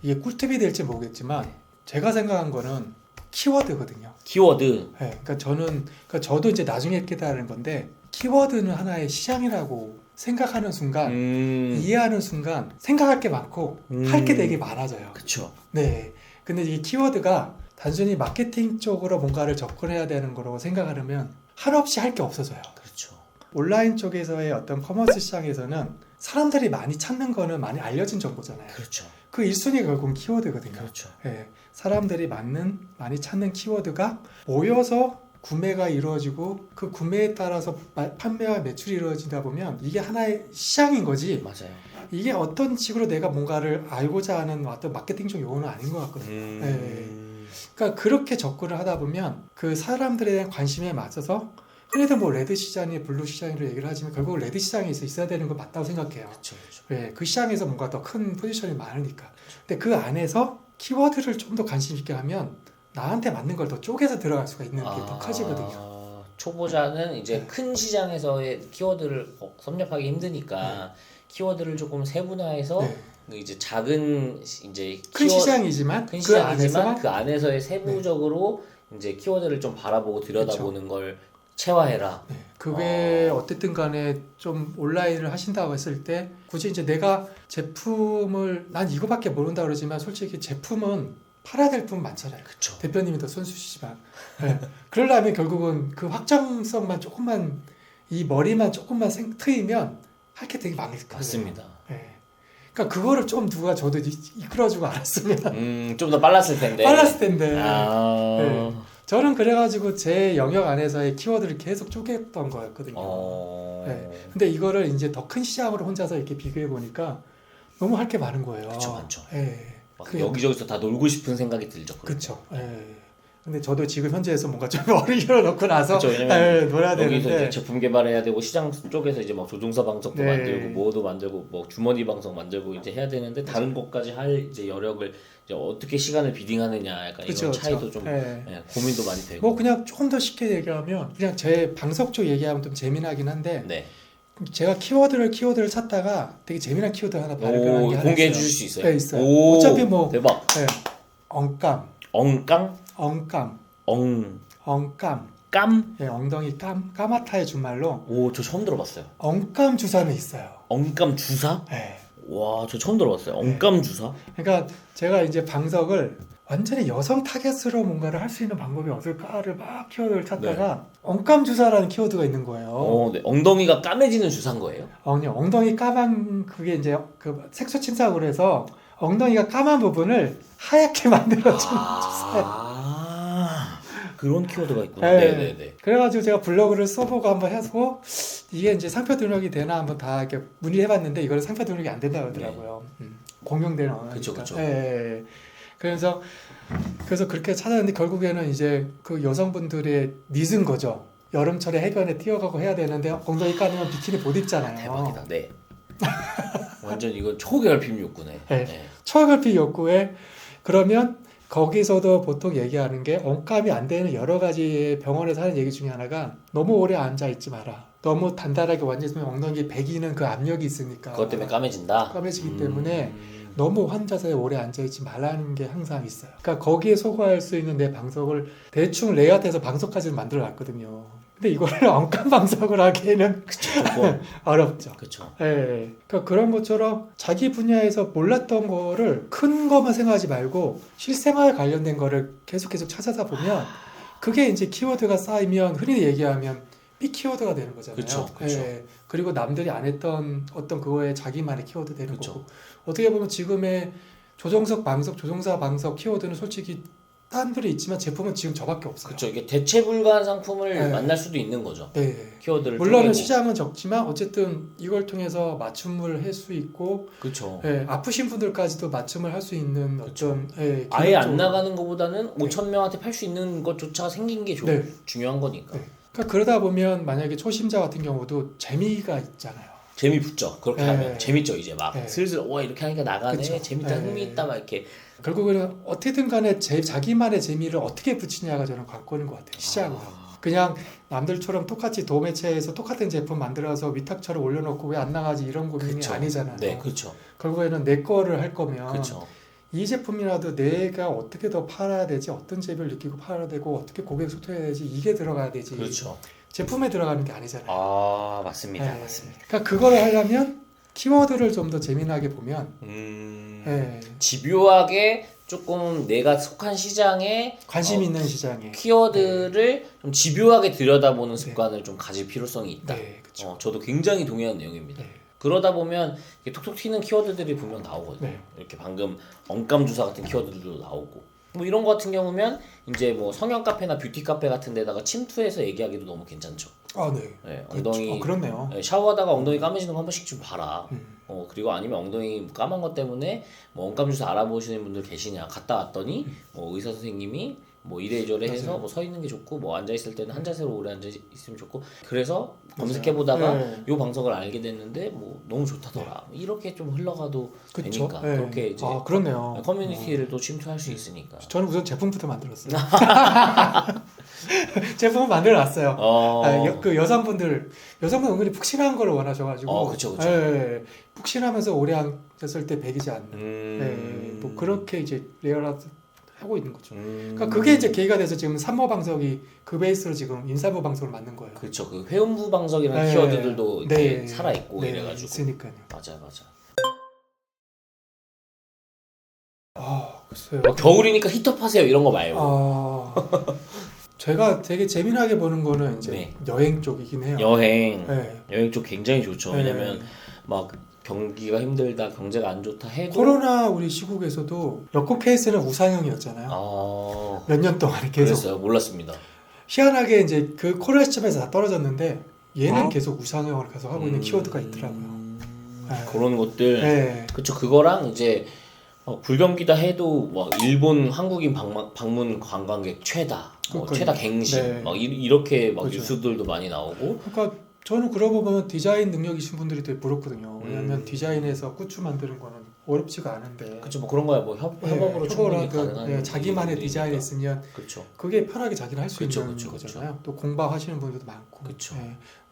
이게 꿀팁이 될지 모르겠지만 제가 생각한 거는 키워드거든요. 키워드. 그러니까 저도 이제 나중에 깨달은 건데 키워드는 하나의 시장이라고 생각하는 순간 이해하는 순간 생각할 게 많고 할 게 되게 많아져요. 그렇죠. 근데 이 키워드가 단순히 마케팅 쪽으로 뭔가를 접근해야 되는 거라고 생각하려면 한없이 할 게 없어져요. 그렇죠. 온라인 쪽에서의 어떤 커머스 시장에서는 사람들이 많이 찾는 거는 많이 알려진 정보잖아요. 그렇죠. 그 1순위가 결국은 키워드거든요. 그렇죠. 사람들이 많이 찾는 키워드가 모여서 구매가 이루어지고 그 구매에 따라서 판매와 매출이 이루어지다 보면 이게 하나의 시장인 거지. 맞아요. 이게 어떤 식으로 내가 뭔가를 알고자 하는 어떤 마케팅적 용어는 아닌 것 같거든요. 그러니까 그렇게 접근을 하다 보면 그 사람들에 대한 관심에 맞춰서 흔히들 뭐 레드 시장이 블루 시장으로 얘기를 하지만 결국 레드 시장에서 있어야 되는 건 맞다고 생각해요. 그렇죠. 네, 그 시장에서 뭔가 더 큰 포지션이 많으니까. 근데 그 안에서 키워드를 좀 더 관심 있게 하면 나한테 맞는 걸 더 쪼개서 들어갈 수가 있는 게 더 커지거든요. 초보자는 이제 네. 큰 시장에서의 키워드를 섭렵하기 힘드니까 키워드를 조금 세분화해서 네. 이제 작은 이제 큰 시장이지만 큰 그 시장이지만 안에서 그 안에서의 세부적으로 이제 키워드를 좀 바라보고 들여다보는 걸 체화해라. 네, 그게 어쨌든 간에 좀 온라인을 하신다고 했을 때 굳이 이제 내가 제품을 난 이거밖에 모른다 그러지만 솔직히 제품은 팔아야 될 분 많잖아요. 그쵸. 대표님이 더 선수시지만 네. 그러려면 결국은 그 확장성만 조금만 이 머리만 조금만 트이면 할 게 되게 많을 거예요. 맞습니다. 네. 그러니까 그거를 좀 누가 저도 이끌어주고 알았으면 좀 더 빨랐을 텐데. 빨랐을 텐데. 아. 네. 저는 그래가지고 제 영역 안에서의 키워드를 계속 쪼갰던 거였거든요. 네. 근데 이거를 이제 더 큰 시장으로 혼자서 이렇게 비교해 보니까 너무 할 게 많은 거예요. 그쵸, 많죠. 네. 막 여기저기서 다 놀고 싶은 생각이 들죠. 그렇죠. 네. 근데 저도 지금 현재에서 뭔가 좀 머리 열어놓고 나서 그쵸, 왜냐면 놀아야 여기서 되는데 이제 제품 개발해야 되고 시장 쪽에서 이제 막 조종사 방석도 네. 만들고 뭐도 만들고 뭐 주머니 방석 만들고 이제 해야 되는데 다른 것까지 할 이제 여력을 이제 어떻게 시간을 비딩하느냐 약간 그쵸, 이런 차이도 그쵸. 좀 네. 예, 고민도 많이 되고. 뭐 그냥 조금 더 쉽게 얘기하면 그냥 제 방석 쪽 얘기하면 좀 재미나긴 한데 네. 제가 키워드를 찾다가 되게 재미난 키워드 하나 발견한 게 하나 공개해 있어요. 주실 수 있어요? 네, 있어요. 오, 어차피 뭐 대박. 네. 엉감, 엉깡? 엉감, 엉 엉감. 깜? 네, 엉덩이 까마타의 준말로 오, 저 처음 들어봤어요. 엉감 주사는 있어요. 엉감 주사? 네. 와, 저 처음 들어봤어요. 엉감 주사? 그러니까 제가 이제 방석을 완전히 여성 타겟으로 뭔가를 할 수 있는 방법이 없을까를 막 키워드를 찾다가 엉감 주사라는 키워드가 있는 거예요. 네. 엉덩이가 까매지는 주사인 거예요? 엉덩이 까만 그게 이제 그 색소 침착으로 해서 엉덩이가 까만 부분을 하얗게 만들어주는 주사예요. 그런 키워드가 있구나. 네. 네네네. 그래가지고 제가 블로그를 써보고 한번 해서 이게 이제 상표 등록이 되나 한번 다 이렇게 문의해봤는데 이거는 상표 등록이 안 된다고 하더라고요. 공용되는 언어니까. 그쵸, 그쵸. 예. 그래서 그렇게 찾았는데 결국에는 이제 그 여성분들의 니즈인 거죠. 여름철에 해변에 뛰어가고 해야 되는데 엉덩이 까면 비키니 못 입잖아요. 대박이다. 네. 완전 이건 초결핍 욕구네. 네. 네. 초결핍 욕구에 그러면 거기서도 보통 얘기하는 게 엉감이 안 되는 여러 가지 병원에서 하는 얘기 중에 하나가 너무 오래 앉아 있지 마라. 너무 단단하게 완전히 엉덩이 베기는 그 압력이 있으니까 그것 때문에 까매진다. 까매지기 때문에 너무 환자석에 오래 앉아 있지 말라는 게 항상 있어요. 그러니까 거기에 소거할 수 있는 내 방석을 대충 레이아웃해서 방석까지는 만들어 놨거든요. 근데 이거를 엉감 방석을 하기에는 어렵죠. 그렇죠. 예. 그러니까 그런 것처럼 자기 분야에서 몰랐던 거를 큰 것만 생각하지 말고 실생활 관련된 거를 계속 찾아다 보면 그게 이제 키워드가 쌓이면 흔히 얘기하면 빅 키워드가 되는 거잖아요. 그쵸. 예. 그리고 남들이 안 했던 어떤 그거에 자기만의 키워드 되는 그쵸. 거고 어떻게 보면 지금의 조종사 방석 키워드는 솔직히 딴 들이 있지만 제품은 지금 저밖에 없어요. 그렇죠. 이게 대체 불가한 상품을 네. 만날 수도 있는 거죠. 네. 키워드를 물론 쪼개고. 시장은 적지만 어쨌든 이걸 통해서 맞춤을 할 수 있고 그렇죠. 예, 아프신 분들까지도 맞춤을 할 수 있는 그쵸. 어떤 예, 아예 안 기능적으로. 나가는 것보다는 5천 명한테 팔 수 있는 것조차 생긴 게 네. 중요한 거니까. 네. 그러니까 그러다 보면 만약에 초심자 같은 경우도 재미가 있잖아요. 재미 붙죠. 그렇게 네. 하면 재밌죠. 이제 막 네. 슬슬 와 이렇게 하니까 나가네. 그쵸. 재밌다, 네. 흥미 있다 막 이렇게. 결국에는 어떻게든 간에 자기만의 재미를 어떻게 붙이냐가 저는 관건인 것 같아요. 시작으로. 그냥 남들처럼 똑같이 도매체에서 똑같은 제품 만들어서 위탁처럼 올려놓고 왜 안 나가지 이런 고민이 그쵸. 아니잖아요. 네, 그렇죠. 결국에는 내 거를 할 거면 그렇죠. 이 제품이라도 내가 어떻게 더 팔아야 되지, 어떤 재미를 느끼고 팔아야 되고 어떻게 고객 소통해야 되지 이게 들어가야 되지. 그렇죠. 제품에 들어가는 게 아니잖아요. 아 맞습니다. 네. 맞습니다. 그러니까 그거를 하려면 키워드를 좀 더 재미나게 보면 네. 집요하게 조금 내가 속한 시장에 관심 있는 시장에 키워드를 좀 집요하게 들여다보는 습관을 좀 가질 필요성이 있다. 네, 그쵸. 저도 굉장히 동의하는 내용입니다. 네. 그러다 보면 이렇게 톡톡 튀는 키워드들이 분명 나오거든요. 네. 이렇게 방금 엉감 주사 같은 키워드들도 나오고 뭐 이런 거 같은 경우면 이제 뭐 성형 카페나 뷰티 카페 같은 데다가 침투해서 얘기하기도 너무 괜찮죠. 아, 네. 네, 엉덩이 그렇네요. 네, 샤워하다가 엉덩이 까매지는 거 한 번씩 좀 봐라. 그리고 아니면 엉덩이 까만 것 때문에 뭐 엉감 주사 알아보시는 분들 계시냐 갔다 왔더니 뭐 의사 선생님이 뭐 이래저래 해서 맞아요. 뭐 서 있는 게 좋고 뭐 앉아 있을 때는 한 자세로 오래 앉아 있으면 좋고 그래서 검색해 보다가 네. 요 방송을 알게 됐는데 뭐 너무 좋다더라. 이렇게 좀 흘러가도 그쵸? 되니까 네. 그렇게 이제 그렇네요. 커뮤니티를 또 침투할 수 있으니까. 저는 우선 제품부터 만들었어요. 제품을 만들어놨어요. 그 여성분들 은근히 푹신한 걸 원하셔가지고. 그쵸, 그쵸. 예, 푹신하면서 오래 앉았을 때 배기지 않는. 예, 뭐 그렇게 이제 레이어라드 하고 있는 거죠. 그러니까 그게 이제 계기가 돼서 지금 산모 방석이 그 베이스로 지금 인사부 방석을 만든 거예요. 그렇죠. 그 회음부 방석이라는 네. 키워드들도 이렇게 네. 살아 있고 네, 이래가지고. 있으니까요. 맞아. 글쎄요. 겨울이니까 히터파세요 이런 거 말고. 제가 되게 재미나게 보는 거는 이제 네. 여행 쪽이긴 해요. 여행 쪽 굉장히 좋죠. 네. 왜냐면 막 경기가 힘들다, 경제가 안 좋다 해도 코로나 우리 시국에서도 여권 케이스는 우상형이었잖아요. 몇 년 동안 계속. 그랬어요. 몰랐습니다. 희한하게 이제 그 코로나 시점에서 다 떨어졌는데 얘는 계속 우상형을 계속 하고 있는 키워드가 있더라고요. 그런 것들. 네. 그쵸. 그거랑 이제 불경기다 해도 막 일본 한국인 방문 관광객 최다, 최다 갱신, 네. 막 이렇게 막 그렇죠. 뉴스들도 많이 나오고. 그러니까 저는 그러고 보면 디자인 능력이신 분들이 되게 부럽거든요. 왜냐하면 디자인에서 굿즈 만드는 거는 어렵지가 않은데. 그쵸. 뭐 그런 거야. 뭐 협업으로 충분히 가능한. 자기만의 일들이니까. 디자인이 있으면 그쵸. 그게 편하게 자기는 할 수 그쵸, 있는 그쵸. 거잖아요. 또 공부하시는 분들도 많고. 그쵸.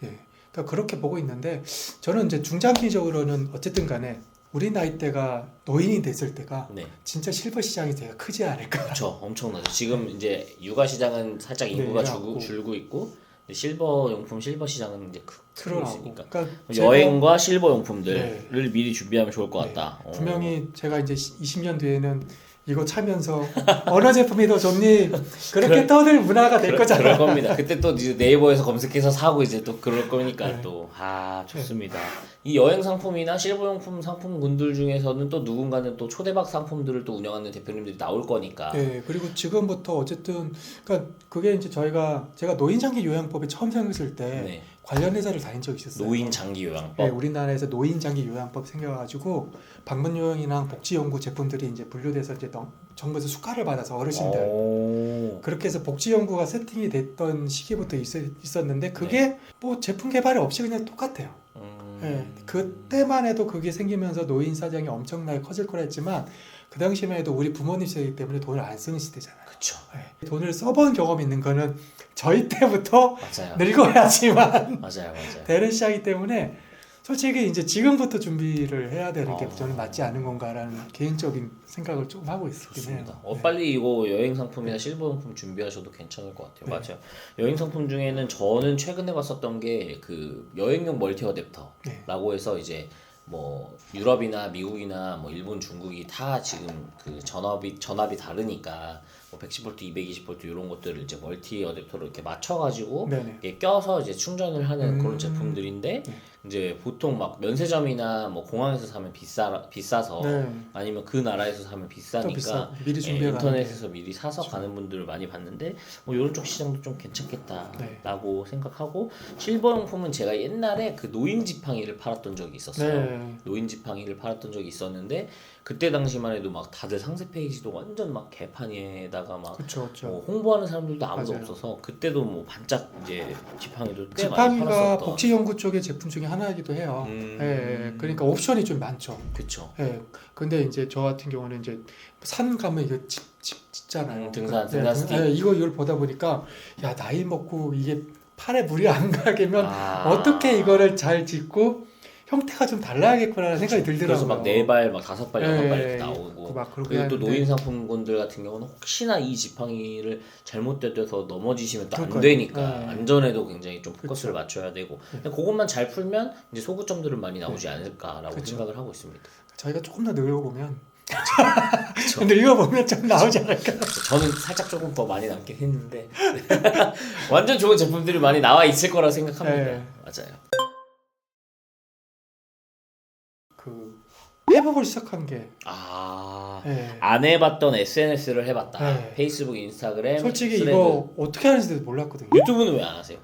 그러니까 그렇게 보고 있는데 저는 이제 중장기적으로는 어쨌든 간에 우리 나이대가 노인이 됐을 때가 네. 진짜 실버 시장이 되게 크지 않을까. 그렇죠. 엄청나죠. 지금 이제 육아 시장은 살짝 인구가 네, 줄고 있고 실버 용품 실버 시장은 이제 크고 그러고. 있으니까 그러니까 여행과 실버 용품들을 네. 미리 준비하면 좋을 것 같다. 분명히 제가 이제 20년 뒤에는 이거 차면서 어느 제품이 더 좋니 그렇게 떠들 문화가 될 거잖아요. 그럴 겁니다. 그때 또 이제 네이버에서 검색해서 사고 이제 또 그럴 거니까 네. 또 좋습니다. 이 여행 상품이나 실버 용품 상품군들 중에서는 또 누군가는 또 초대박 상품들을 또 운영하는 대표님들이 나올 거니까. 네, 그리고 지금부터 어쨌든 그러니까 그게 이제 제가 노인장기 요양법에 처음 생겼을 때 네. 관련 회사를 다닌 적이 있었어요. 노인 장기 요양법. 네, 우리나라에서 노인장기 요양법 생겨가지고 방문요양이랑 복지연구 제품들이 이제 분류돼서 이제 정부에서 수가를 받아서 어르신들 그렇게 해서 복지연구가 세팅이 됐던 시기부터 있었는데 그게 뭐 제품 개발이 없이 그냥 똑같아요. 네, 그때만 해도 그게 생기면서 노인 사장이 엄청나게 커질 거라 했지만 그 당시만 해도 우리 부모님 세대 때문에 돈을 안 쓰는 시대잖아요. 그렇죠. 네, 돈을 써본 경험이 있는 거는 저희 때부터 맞아요. 늙어야지만 맞아요. 되는 시작이기 때문에 솔직히 이제 지금부터 준비를 해야 되는 게 저는 맞지 않은 건가라는 개인적인 생각을 좀 하고 있긴 해요. 좋습니다. 빨리 이거 여행 상품이나 실버 용품 준비하셔도 괜찮을 것 같아요. 네. 맞아요. 여행 상품 중에는 저는 최근에 봤었던 게 그 여행용 멀티 어댑터라고 해서 이제 뭐 유럽이나 미국이나 뭐 일본, 중국이 다 지금 그 전압이 다르니까 뭐 110V, 220V 이런 것들을 이제 멀티 어댑터로 이렇게 맞춰가지고 이렇게 껴서 이제 충전을 하는 그런 제품들인데 이제 보통 막 면세점이나 뭐 공항에서 사면 비싸서 아니면 그 나라에서 사면 비싸니까 미리 인터넷에서 미리 사서 가는 분들을 많이 봤는데 뭐 이런 쪽 시장도 좀 괜찮겠다라고 생각하고 실버 용품은 제가 옛날에 그 노인 지팡이를 팔았던 적이 있었어요. 노인 지팡이를 팔았던 적이 있었는데 그때 당시만 해도 막 다들 상세 페이지도 완전 막 개판에다가 막 뭐 홍보하는 사람들도 아무도 없어서 그때도 뭐 반짝 이제 지팡이도 꽤 많이 팔았었던. 지팡이가 복지연구 쪽의 제품 중에 하나이기도 해요. 그러니까 옵션이 좀 많죠. 그렇죠. 근데 이제 저 같은 경우는 이제 산 가면 이거 짓잖아요. 등산 스틱. 이걸 보다 보니까 야 나이 먹고 이게 팔에 물이 안 가게면 어떻게 이거를 잘 짓고 형태가 좀 달라야겠구나라는 생각이 들더라고요. 그래서 막 4발, 막 5발, 6발 이렇게 나오고 그리고 또 노인 상품군들 같은 경우는 혹시나 이 지팡이를 잘못 떼서 넘어지시면 또 안 되니까 안전에도 굉장히 좀 포커스를 맞춰야 되고 그것만 잘 풀면 이제 소구점들은 많이 나오지 않을까라고 생각을 하고 있습니다. 저희가 조금 더 늙어보면 늙어보면 좀 나오지 않을까. 저는 살짝 조금 더 많이 남긴 했는데 완전 좋은 제품들이 많이 나와 있을 거라 생각합니다. 맞아요. 해보고 시작한 게 안 해봤던 SNS를 해봤다. 페이스북, 인스타그램, 솔직히 스레드. 이거 어떻게 하는지도 몰랐거든요. 유튜브는 왜 안 하세요?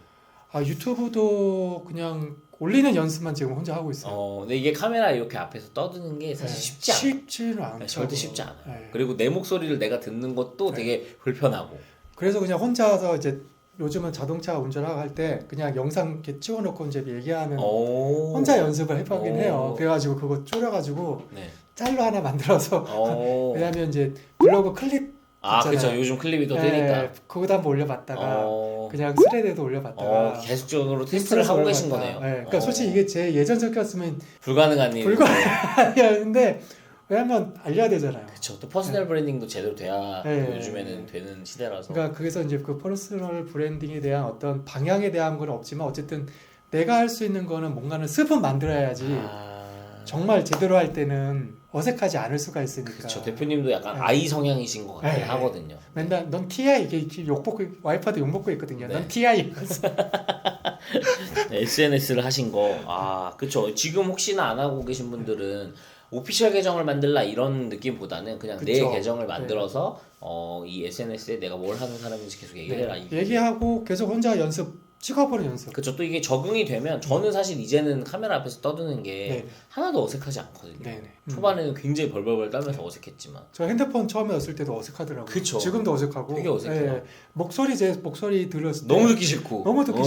유튜브도 그냥 올리는 연습만 지금 혼자 하고 있어요. 근데 이게 카메라 이렇게 앞에서 떠드는 게 사실 쉽지 않아요. 쉽지는 않죠. 절대 쉽지 않아요. 네. 그리고 내 목소리를 내가 듣는 것도 되게 불편하고. 그래서 그냥 혼자서 이제 요즘은 자동차 운전하고 할 때 그냥 영상 이렇게 찍어놓고 이제 얘기하는 혼자 연습을 해보긴 해요. 그래가지고 그거 줄여가지고 네. 짤로 하나 만들어서 왜냐면 이제 블로그 클립 그렇죠. 요즘 클립이 또 뜨니까. 그거도 한번 올려봤다가 그냥 스레드에도 올려봤다가 계속적으로 테스트를 하고 계신 거네요. 그러니까 솔직히 이게 제 예전 적이었으면 불가능한 일. 불가능한데 왜냐면 알려야 되잖아요. 그렇죠. 또 퍼스널 브랜딩도 제대로 돼야 또 요즘에는 되는 시대라서. 그러니까 그래서 이제 그 퍼스널 브랜딩에 대한 어떤 방향에 대한 건 없지만 어쨌든 내가 할 수 있는 거는 뭔가는 습은 만들어야지. 정말 제대로 할 때는 어색하지 않을 수가 있으니까. 그렇죠. 대표님도 약간 아이 성향이신 것 같긴 하거든요. 맨날 넌 TI 이게 욕 먹고 와이프한테 욕 먹고 있거든요. 넌 TI. SNS를 하신 거. 그렇죠. 지금 혹시나 안 하고 계신 분들은 오피셜 계정을 만들라 이런 느낌보다는 그냥 내 계정을 만들어서 이 SNS에 내가 뭘 하는 사람인지 계속 얘기를 해라. 얘기하고 계속 혼자 찍어보는 연습. 그렇죠. 또 이게 적응이 되면 저는 사실 이제는 카메라 앞에서 떠드는 게 하나도 어색하지 않거든요. 초반에는 굉장히 벌벌벌 떨면서 어색했지만 저 핸드폰 처음에 왔을 때도 어색하더라고요. 그쵸. 지금도 어색하고 되게 어색해요. 제 목소리 들었을 때 너무 듣기 싫고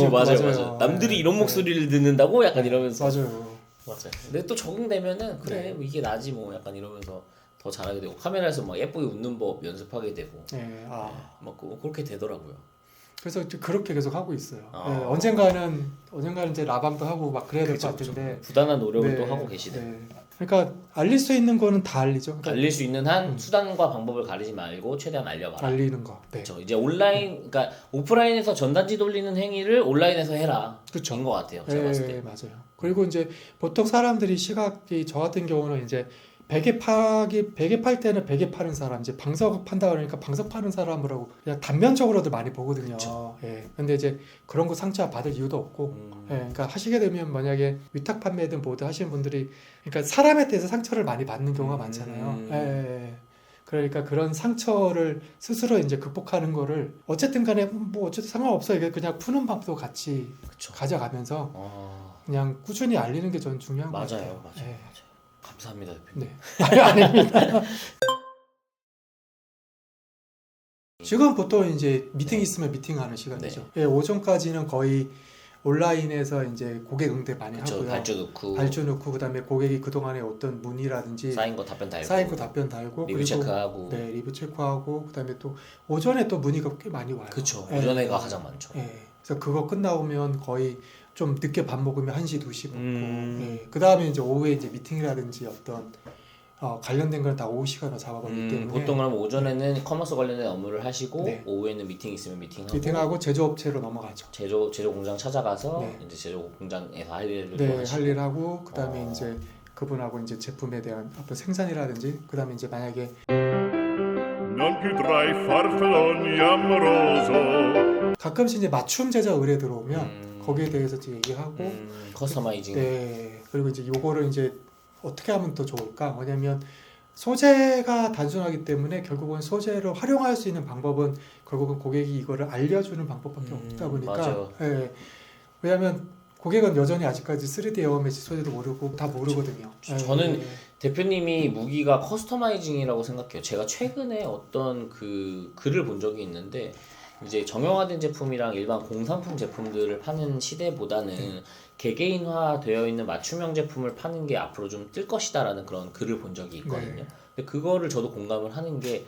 맞아요. 남들이 이런 목소리를 듣는다고 약간 이러면서 맞아요. 근데 또 적응되면은 그래 뭐 이게 나지 뭐 약간 이러면서 더 잘하게 되고 카메라에서 막 예쁘게 웃는 법 연습하게 되고 막 그렇게 되더라고요. 그래서 그렇게 계속 하고 있어요. 언젠가는 이제 라방도 하고 막 그래야 될 것 같은데 부단한 노력을 또 하고 계시네. 그러니까 알릴 수 있는 거는 다 알리죠. 그러니까 알릴 수 있는 한 수단과 방법을 가리지 말고 최대한 알려봐라. 알리는 거. 그렇죠. 이제 온라인, 그러니까 오프라인에서 전단지 돌리는 행위를 온라인에서 해라. 그렇죠. 인것 같아요. 제가 봤을 때. 맞아요. 그리고 이제 보통 사람들이 시각이 저 같은 경우는 이제 베개 팔 때는 베개 파는 사람, 이제 방석 판다 그러니까 방석 파는 사람이라고 그냥 단면적으로도 많이 보거든요. 그쵸. 근데 이제 그런 거 상처 받을 이유도 없고, 그러니까 하시게 되면 만약에 위탁 판매든 뭐든 하시는 분들이, 그러니까 사람에 대해서 상처를 많이 받는 경우가 많잖아요. 그러니까 그런 상처를 스스로 이제 극복하는 거를 어쨌든 간에 뭐 어쨌든 상관없어. 이게 그냥 푸는 밥도 같이 가져가면서 그냥 꾸준히 알리는 게 저는 중요한 것 같아요. 맞아요. 감사합니다, 대표님. 아닙니다. 지금 보통 이제 미팅 있으면 미팅하는 시간이죠. 오전까지는 거의 온라인에서 이제 고객 응대 많이 하고요. 발주 넣고 그다음에 고객이 그동안에 어떤 문의라든지 쌓인 거 답변 달고 리뷰 그리고 체크하고 리뷰 체크하고 그다음에 또 오전에 또 문의가 꽤 많이 와요. 그렇죠. 오전에가 가장 많죠. 그래서 그거 끝나오면 거의 좀 늦게 밥 먹으면 1시, 2시 먹고 그다음에 이제 오후에 이제 미팅이라든지 어떤 관련된 걸 다 오후 시간으로 잡아버리기 때문에 보통 그럼 오전에는 커머스 관련된 업무를 하시고 오후에는 미팅 있으면 미팅하고 제조업체로 넘어가죠. 제조 공장 찾아가서 이제 제조 공장에서 할 일을 할 일 하고 그다음에 이제 그분하고 이제 제품에 대한 어떤 생산이라든지 그다음에 이제 만약에 가끔씩 이제 맞춤 제작 의뢰 들어오면 거기에 대해서 이제 얘기하고 커스터마이징. 그리고 이제 요거를 이제 어떻게 하면 더 좋을까? 뭐냐면 소재가 단순하기 때문에 결국은 소재를 활용할 수 있는 방법은 결국은 고객이 이거를 알려주는 방법밖에 없다 보니까 왜냐하면 고객은 여전히 아직까지 3D 에어매치 소재도 모르고 다 모르거든요. 저는 대표님이 무기가 커스터마이징이라고 생각해요. 제가 최근에 어떤 그 글을 본 적이 있는데 이제 정형화된 제품이랑 일반 공산품 제품들을 파는 시대보다는 개개인화 되어 있는 맞춤형 제품을 파는 게 앞으로 좀 뜰 것이다라는 그런 글을 본 적이 있거든요. 근데 그거를 저도 공감을 하는 게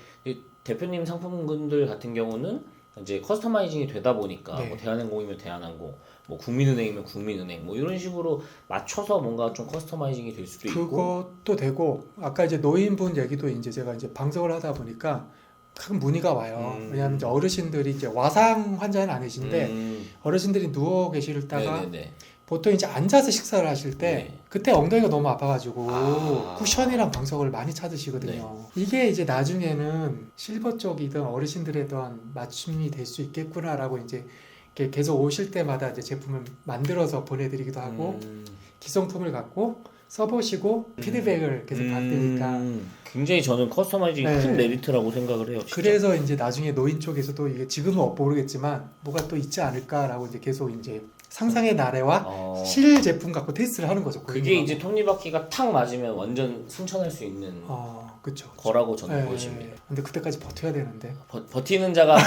대표님 상품군들 같은 경우는 이제 커스터마이징이 되다 보니까 뭐 대한항공이면 대한항공, 뭐 국민은행이면 국민은행, 뭐 이런 식으로 맞춰서 뭔가 좀 커스터마이징이 될 수도 있고. 그것도 되고 아까 이제 노인분 얘기도 이제 제가 이제 방송을 하다 보니까 큰 문의가 와요. 왜냐하면 이제 어르신들이 이제 와상 환자는 아니신데 어르신들이 누워 계시다가 보통 이제 앉아서 식사를 하실 때 그때 엉덩이가 너무 아파가지고 쿠션이랑 방석을 많이 찾으시거든요. 이게 이제 나중에는 실버 쪽이든 어르신들이든 맞춤이 될 수 있겠구나라고 이제 계속 오실 때마다 이제 제품을 만들어서 보내드리기도 하고 기성품을 갖고 써보시고 피드백을 계속 받으니까 굉장히 저는 커스터마이징이 큰 메리트라고 생각을 해요. 진짜. 그래서 이제 나중에 노인 쪽에서도 이게 지금은 모르겠지만 뭐가 또 있지 않을까라고 이제 계속 이제 상상의 나래와 실 제품 갖고 테스트를 하는 거죠. 그게 이제 톱니바퀴가 탁 맞으면 완전 승천할 수 있는 그쵸. 거라고 저는 보여집니다. 네. 근데 그때까지 버텨야 되는데. 버티는 자가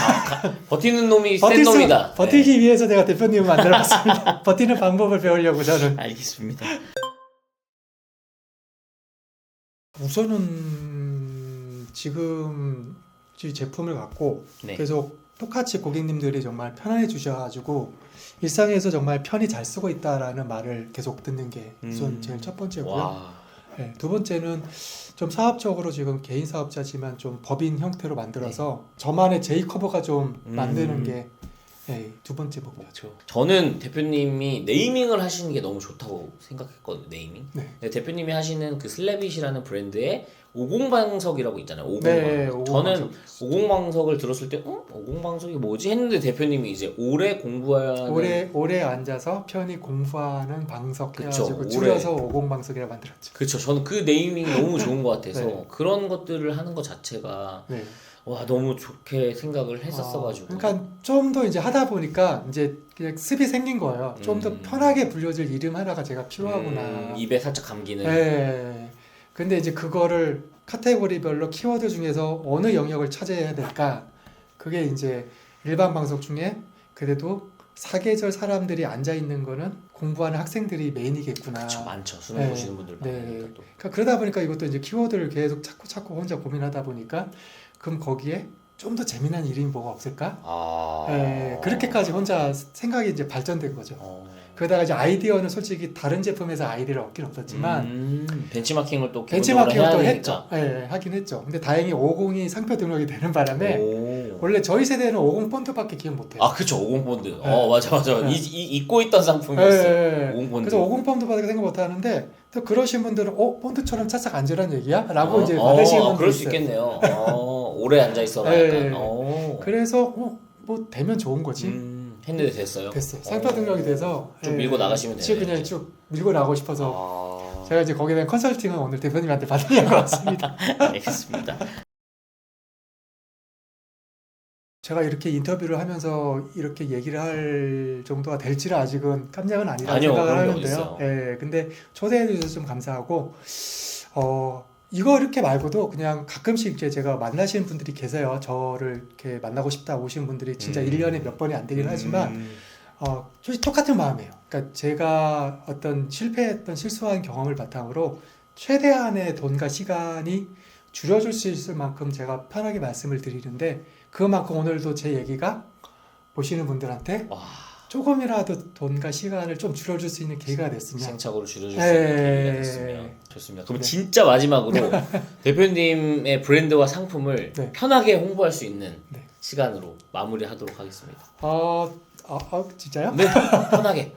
버티는 놈이 센 놈이다. 버티기 위해서 내가 대표님을 만들어봤습니다. 버티는 방법을 배우려고 저는. 알겠습니다. 우선은 지금 이 제품을 갖고 네. 계속 똑같이 고객님들이 정말 편안해 주셔가지고 일상에서 정말 편히 잘 쓰고 있다라는 말을 계속 듣는 게 우선 제일 첫 번째고요. 와. 네, 두 번째는 좀 사업적으로 지금 개인 사업자지만 좀 법인 형태로 만들어서 저만의 J커버가 좀 만드는 게 두 번째 목표죠. 저는 대표님이 네이밍을 하시는 게 너무 좋다고 생각했거든요. 네이밍. 네. 네, 대표님이 하시는 그 슬래빗이라는 브랜드의 50방석이라고 있잖아요. 50방석. 네, 저는 50방석을 들었을 때 50방석이 뭐지? 했는데 대표님이 이제 오래 공부하는 오래 앉아서 편히 공부하는 방석 그쵸, 해가지고 줄여서 50방석이라 만들었죠. 그렇죠. 저는 그 네이밍이 너무 좋은 것 같아서 네. 그런 것들을 하는 것 자체가 네. 와 너무 좋게 생각을 했었어가지고. 그러니까 좀 더 이제 하다 보니까 이제 그냥 습이 생긴 거예요. 좀 더 편하게 불려질 이름 하나가 제가 필요하구나. 입에 살짝 감기는. 네. 근데 이제 그거를 카테고리별로 키워드 중에서 어느 영역을 찾아야 될까? 그게 이제 일반 방송 중에 그래도 사계절 사람들이 앉아 있는 거는 공부하는 학생들이 메인이겠구나. 그렇죠, 많죠. 수능 보시는 분들 많으니까 또. 그러니까 그러다 보니까 이것도 이제 키워드를 계속 찾고 혼자 고민하다 보니까 그럼 거기에 좀 더 재미난 이름이 뭐가 없을까? 그렇게까지 혼자 생각이 이제 발전된 거죠. 그러다가 이제 아이디어는 솔직히 다른 제품에서 아이디어를 얻긴 없었지만 벤치마킹을 또 벤치마킹을 또 해야 했죠. 하긴 했죠. 근데 다행히 50이 상표 등록이 되는 바람에 원래 저희 세대는 50 본드밖에 기억 못해요. 아, 그쵸. 50 본드. 맞아. 잊고 있던 상품이었어요. 50 본드. 그래서 50 본드밖에 생각 못 하는데 또 그러신 분들은 본드처럼 착착 앉으란 얘기야? 라고 이제 받으시는 분들 그럴 수 있겠네요. 오래 앉아 있어라 약간. 그래서 뭐 되면 좋은 거지. 했는데 됐어요. 됐어. 상표 등록이 돼서 쭉 밀고 나가시면 되네요. 그냥 쭉 밀고 나가고 싶어서 제가 이제 거기에 대한 컨설팅은 오늘 대표님한테 받으려고 왔습니다. 알겠습니다. 제가 이렇게 인터뷰를 하면서 이렇게 얘기를 할 정도가 될지는 아직은 깜냥은 아니라고 아니요, 생각을 그런 게 하는데요. 어딨어요. 근데 초대해 주셔서 좀 감사하고 이거 이렇게 말고도 그냥 가끔씩 이제 제가 만나시는 분들이 계세요. 저를 이렇게 만나고 싶다 오시는 분들이 진짜 1년에 몇 번이 안 되긴 하지만 솔직히 똑같은 마음이에요. 그러니까 제가 어떤 실패했던 실수한 경험을 바탕으로 최대한의 돈과 시간이 줄여줄 수 있을 만큼 제가 편하게 말씀을 드리는데 그만큼 오늘도 제 얘기가 보시는 분들한테 조금이라도 돈과 시간을 좀 줄여줄 수 있는 계기가 됐으면 생착으로 줄여줄 수 있는 계기가 됐으면 좋습니다. 그럼 진짜 마지막으로 대표님의 브랜드와 상품을 편하게 홍보할 수 있는 시간으로 마무리하도록 하겠습니다. 진짜요? 네, 편하게.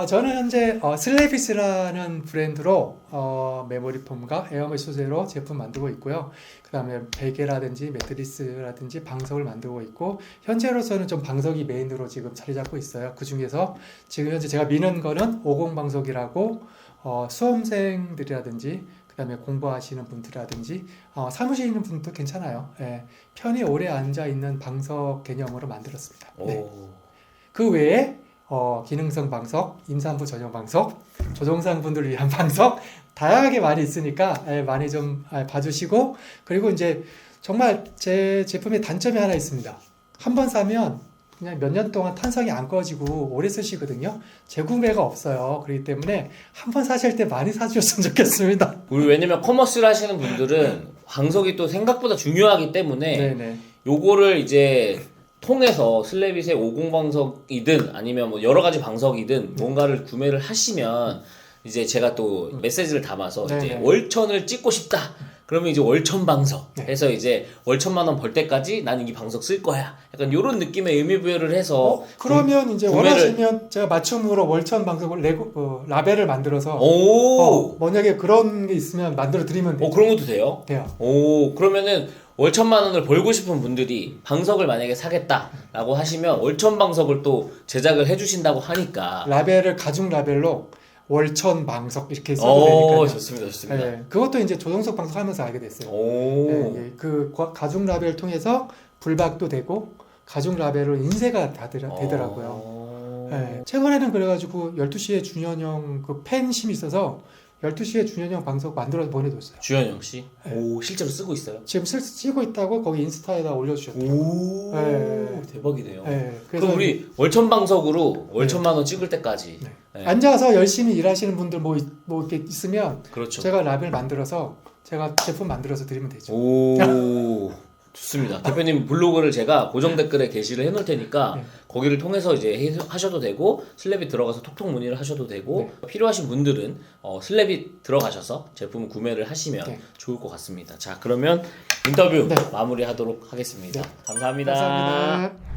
저는 현재 슬래빗이라는 브랜드로 메모리 폼과 에어메 소재로 제품 만들고 있고요. 그 다음에 베개라든지 매트리스라든지 방석을 만들고 있고 현재로서는 좀 방석이 메인으로 지금 자리 잡고 있어요. 그 중에서 지금 현재 제가 미는 거는 50 방석이라고 수험생들이라든지 그 다음에 공부하시는 분들이라든지 사무실에 있는 분도 괜찮아요. 편히 오래 앉아 있는 방석 개념으로 만들었습니다. 그 외에 기능성 방석, 임산부 전용 방석, 조종상 분들을 위한 방석 다양하게 많이 있으니까 많이 좀 봐주시고 그리고 이제 정말 제 제품의 단점이 하나 있습니다. 한 번 사면 그냥 몇 년 동안 탄성이 안 꺼지고 오래 쓰시거든요. 재구매가 없어요. 그렇기 때문에 한 번 사실 때 많이 사주셨으면 좋겠습니다. 우리 왜냐면 커머스를 하시는 분들은 방석이 또 생각보다 중요하기 때문에 요거를 이제 통해서 슬래빗의 50 방석이든 아니면 뭐 여러 가지 방석이든 뭔가를 구매를 하시면 이제 제가 또 메시지를 담아서 이제 월천을 찍고 싶다. 그러면 이제 월천 방석 해서 이제 월천만 원 벌 때까지 나는 이 방석 쓸 거야. 약간 이런 느낌의 의미 부여를 해서 그러면 이제 원하시면 제가 맞춤으로 월천 방석을 라벨을 만들어서 만약에 그런 게 있으면 만들어 드리면 돼요. 그런 것도 돼요? 돼요. 그러면은 월천만 원을 벌고 싶은 분들이 방석을 만약에 사겠다라고 하시면 월천 방석을 또 제작을 해주신다고 하니까 라벨을 가죽 라벨로 월천 방석 이렇게 써도 되니까요. 좋습니다. 그것도 이제 조정석 방석 하면서 알게 됐어요. 그 가죽 라벨 통해서 불박도 되고 가죽 라벨로 인쇄가 되더라고요. 네. 최근에는 그래가지고 12시에 준현형 그 팬심이 있어서 12시에 준현형 방송 만들어서 보내줬어요. 주현영 씨? 오, 실제로 쓰고 있어요? 지금 쓰고 있다고 거기 인스타에다 올려주셨대요. 오, 네. 대박이네요. 네. 그럼 우리 월천방석으로 월천만 원 찍을 때까지. 네. 네. 앉아서 열심히 일하시는 분들 뭐 이렇게 있으면 그렇죠. 제가 라벨 만들어서 제가 제품 만들어서 드리면 되죠. 오, 좋습니다. 대표님 블로그를 제가 고정 댓글에 게시를 해놓을 테니까 네. 거기를 통해서 이제 하셔도 되고 슬랩이 들어가서 톡톡 문의를 하셔도 되고 필요하신 분들은 슬랩이 들어가셔서 제품 구매를 하시면 네. 좋을 것 같습니다. 자, 그러면 인터뷰 네. 마무리하도록 하겠습니다. 감사합니다. 감사합니다.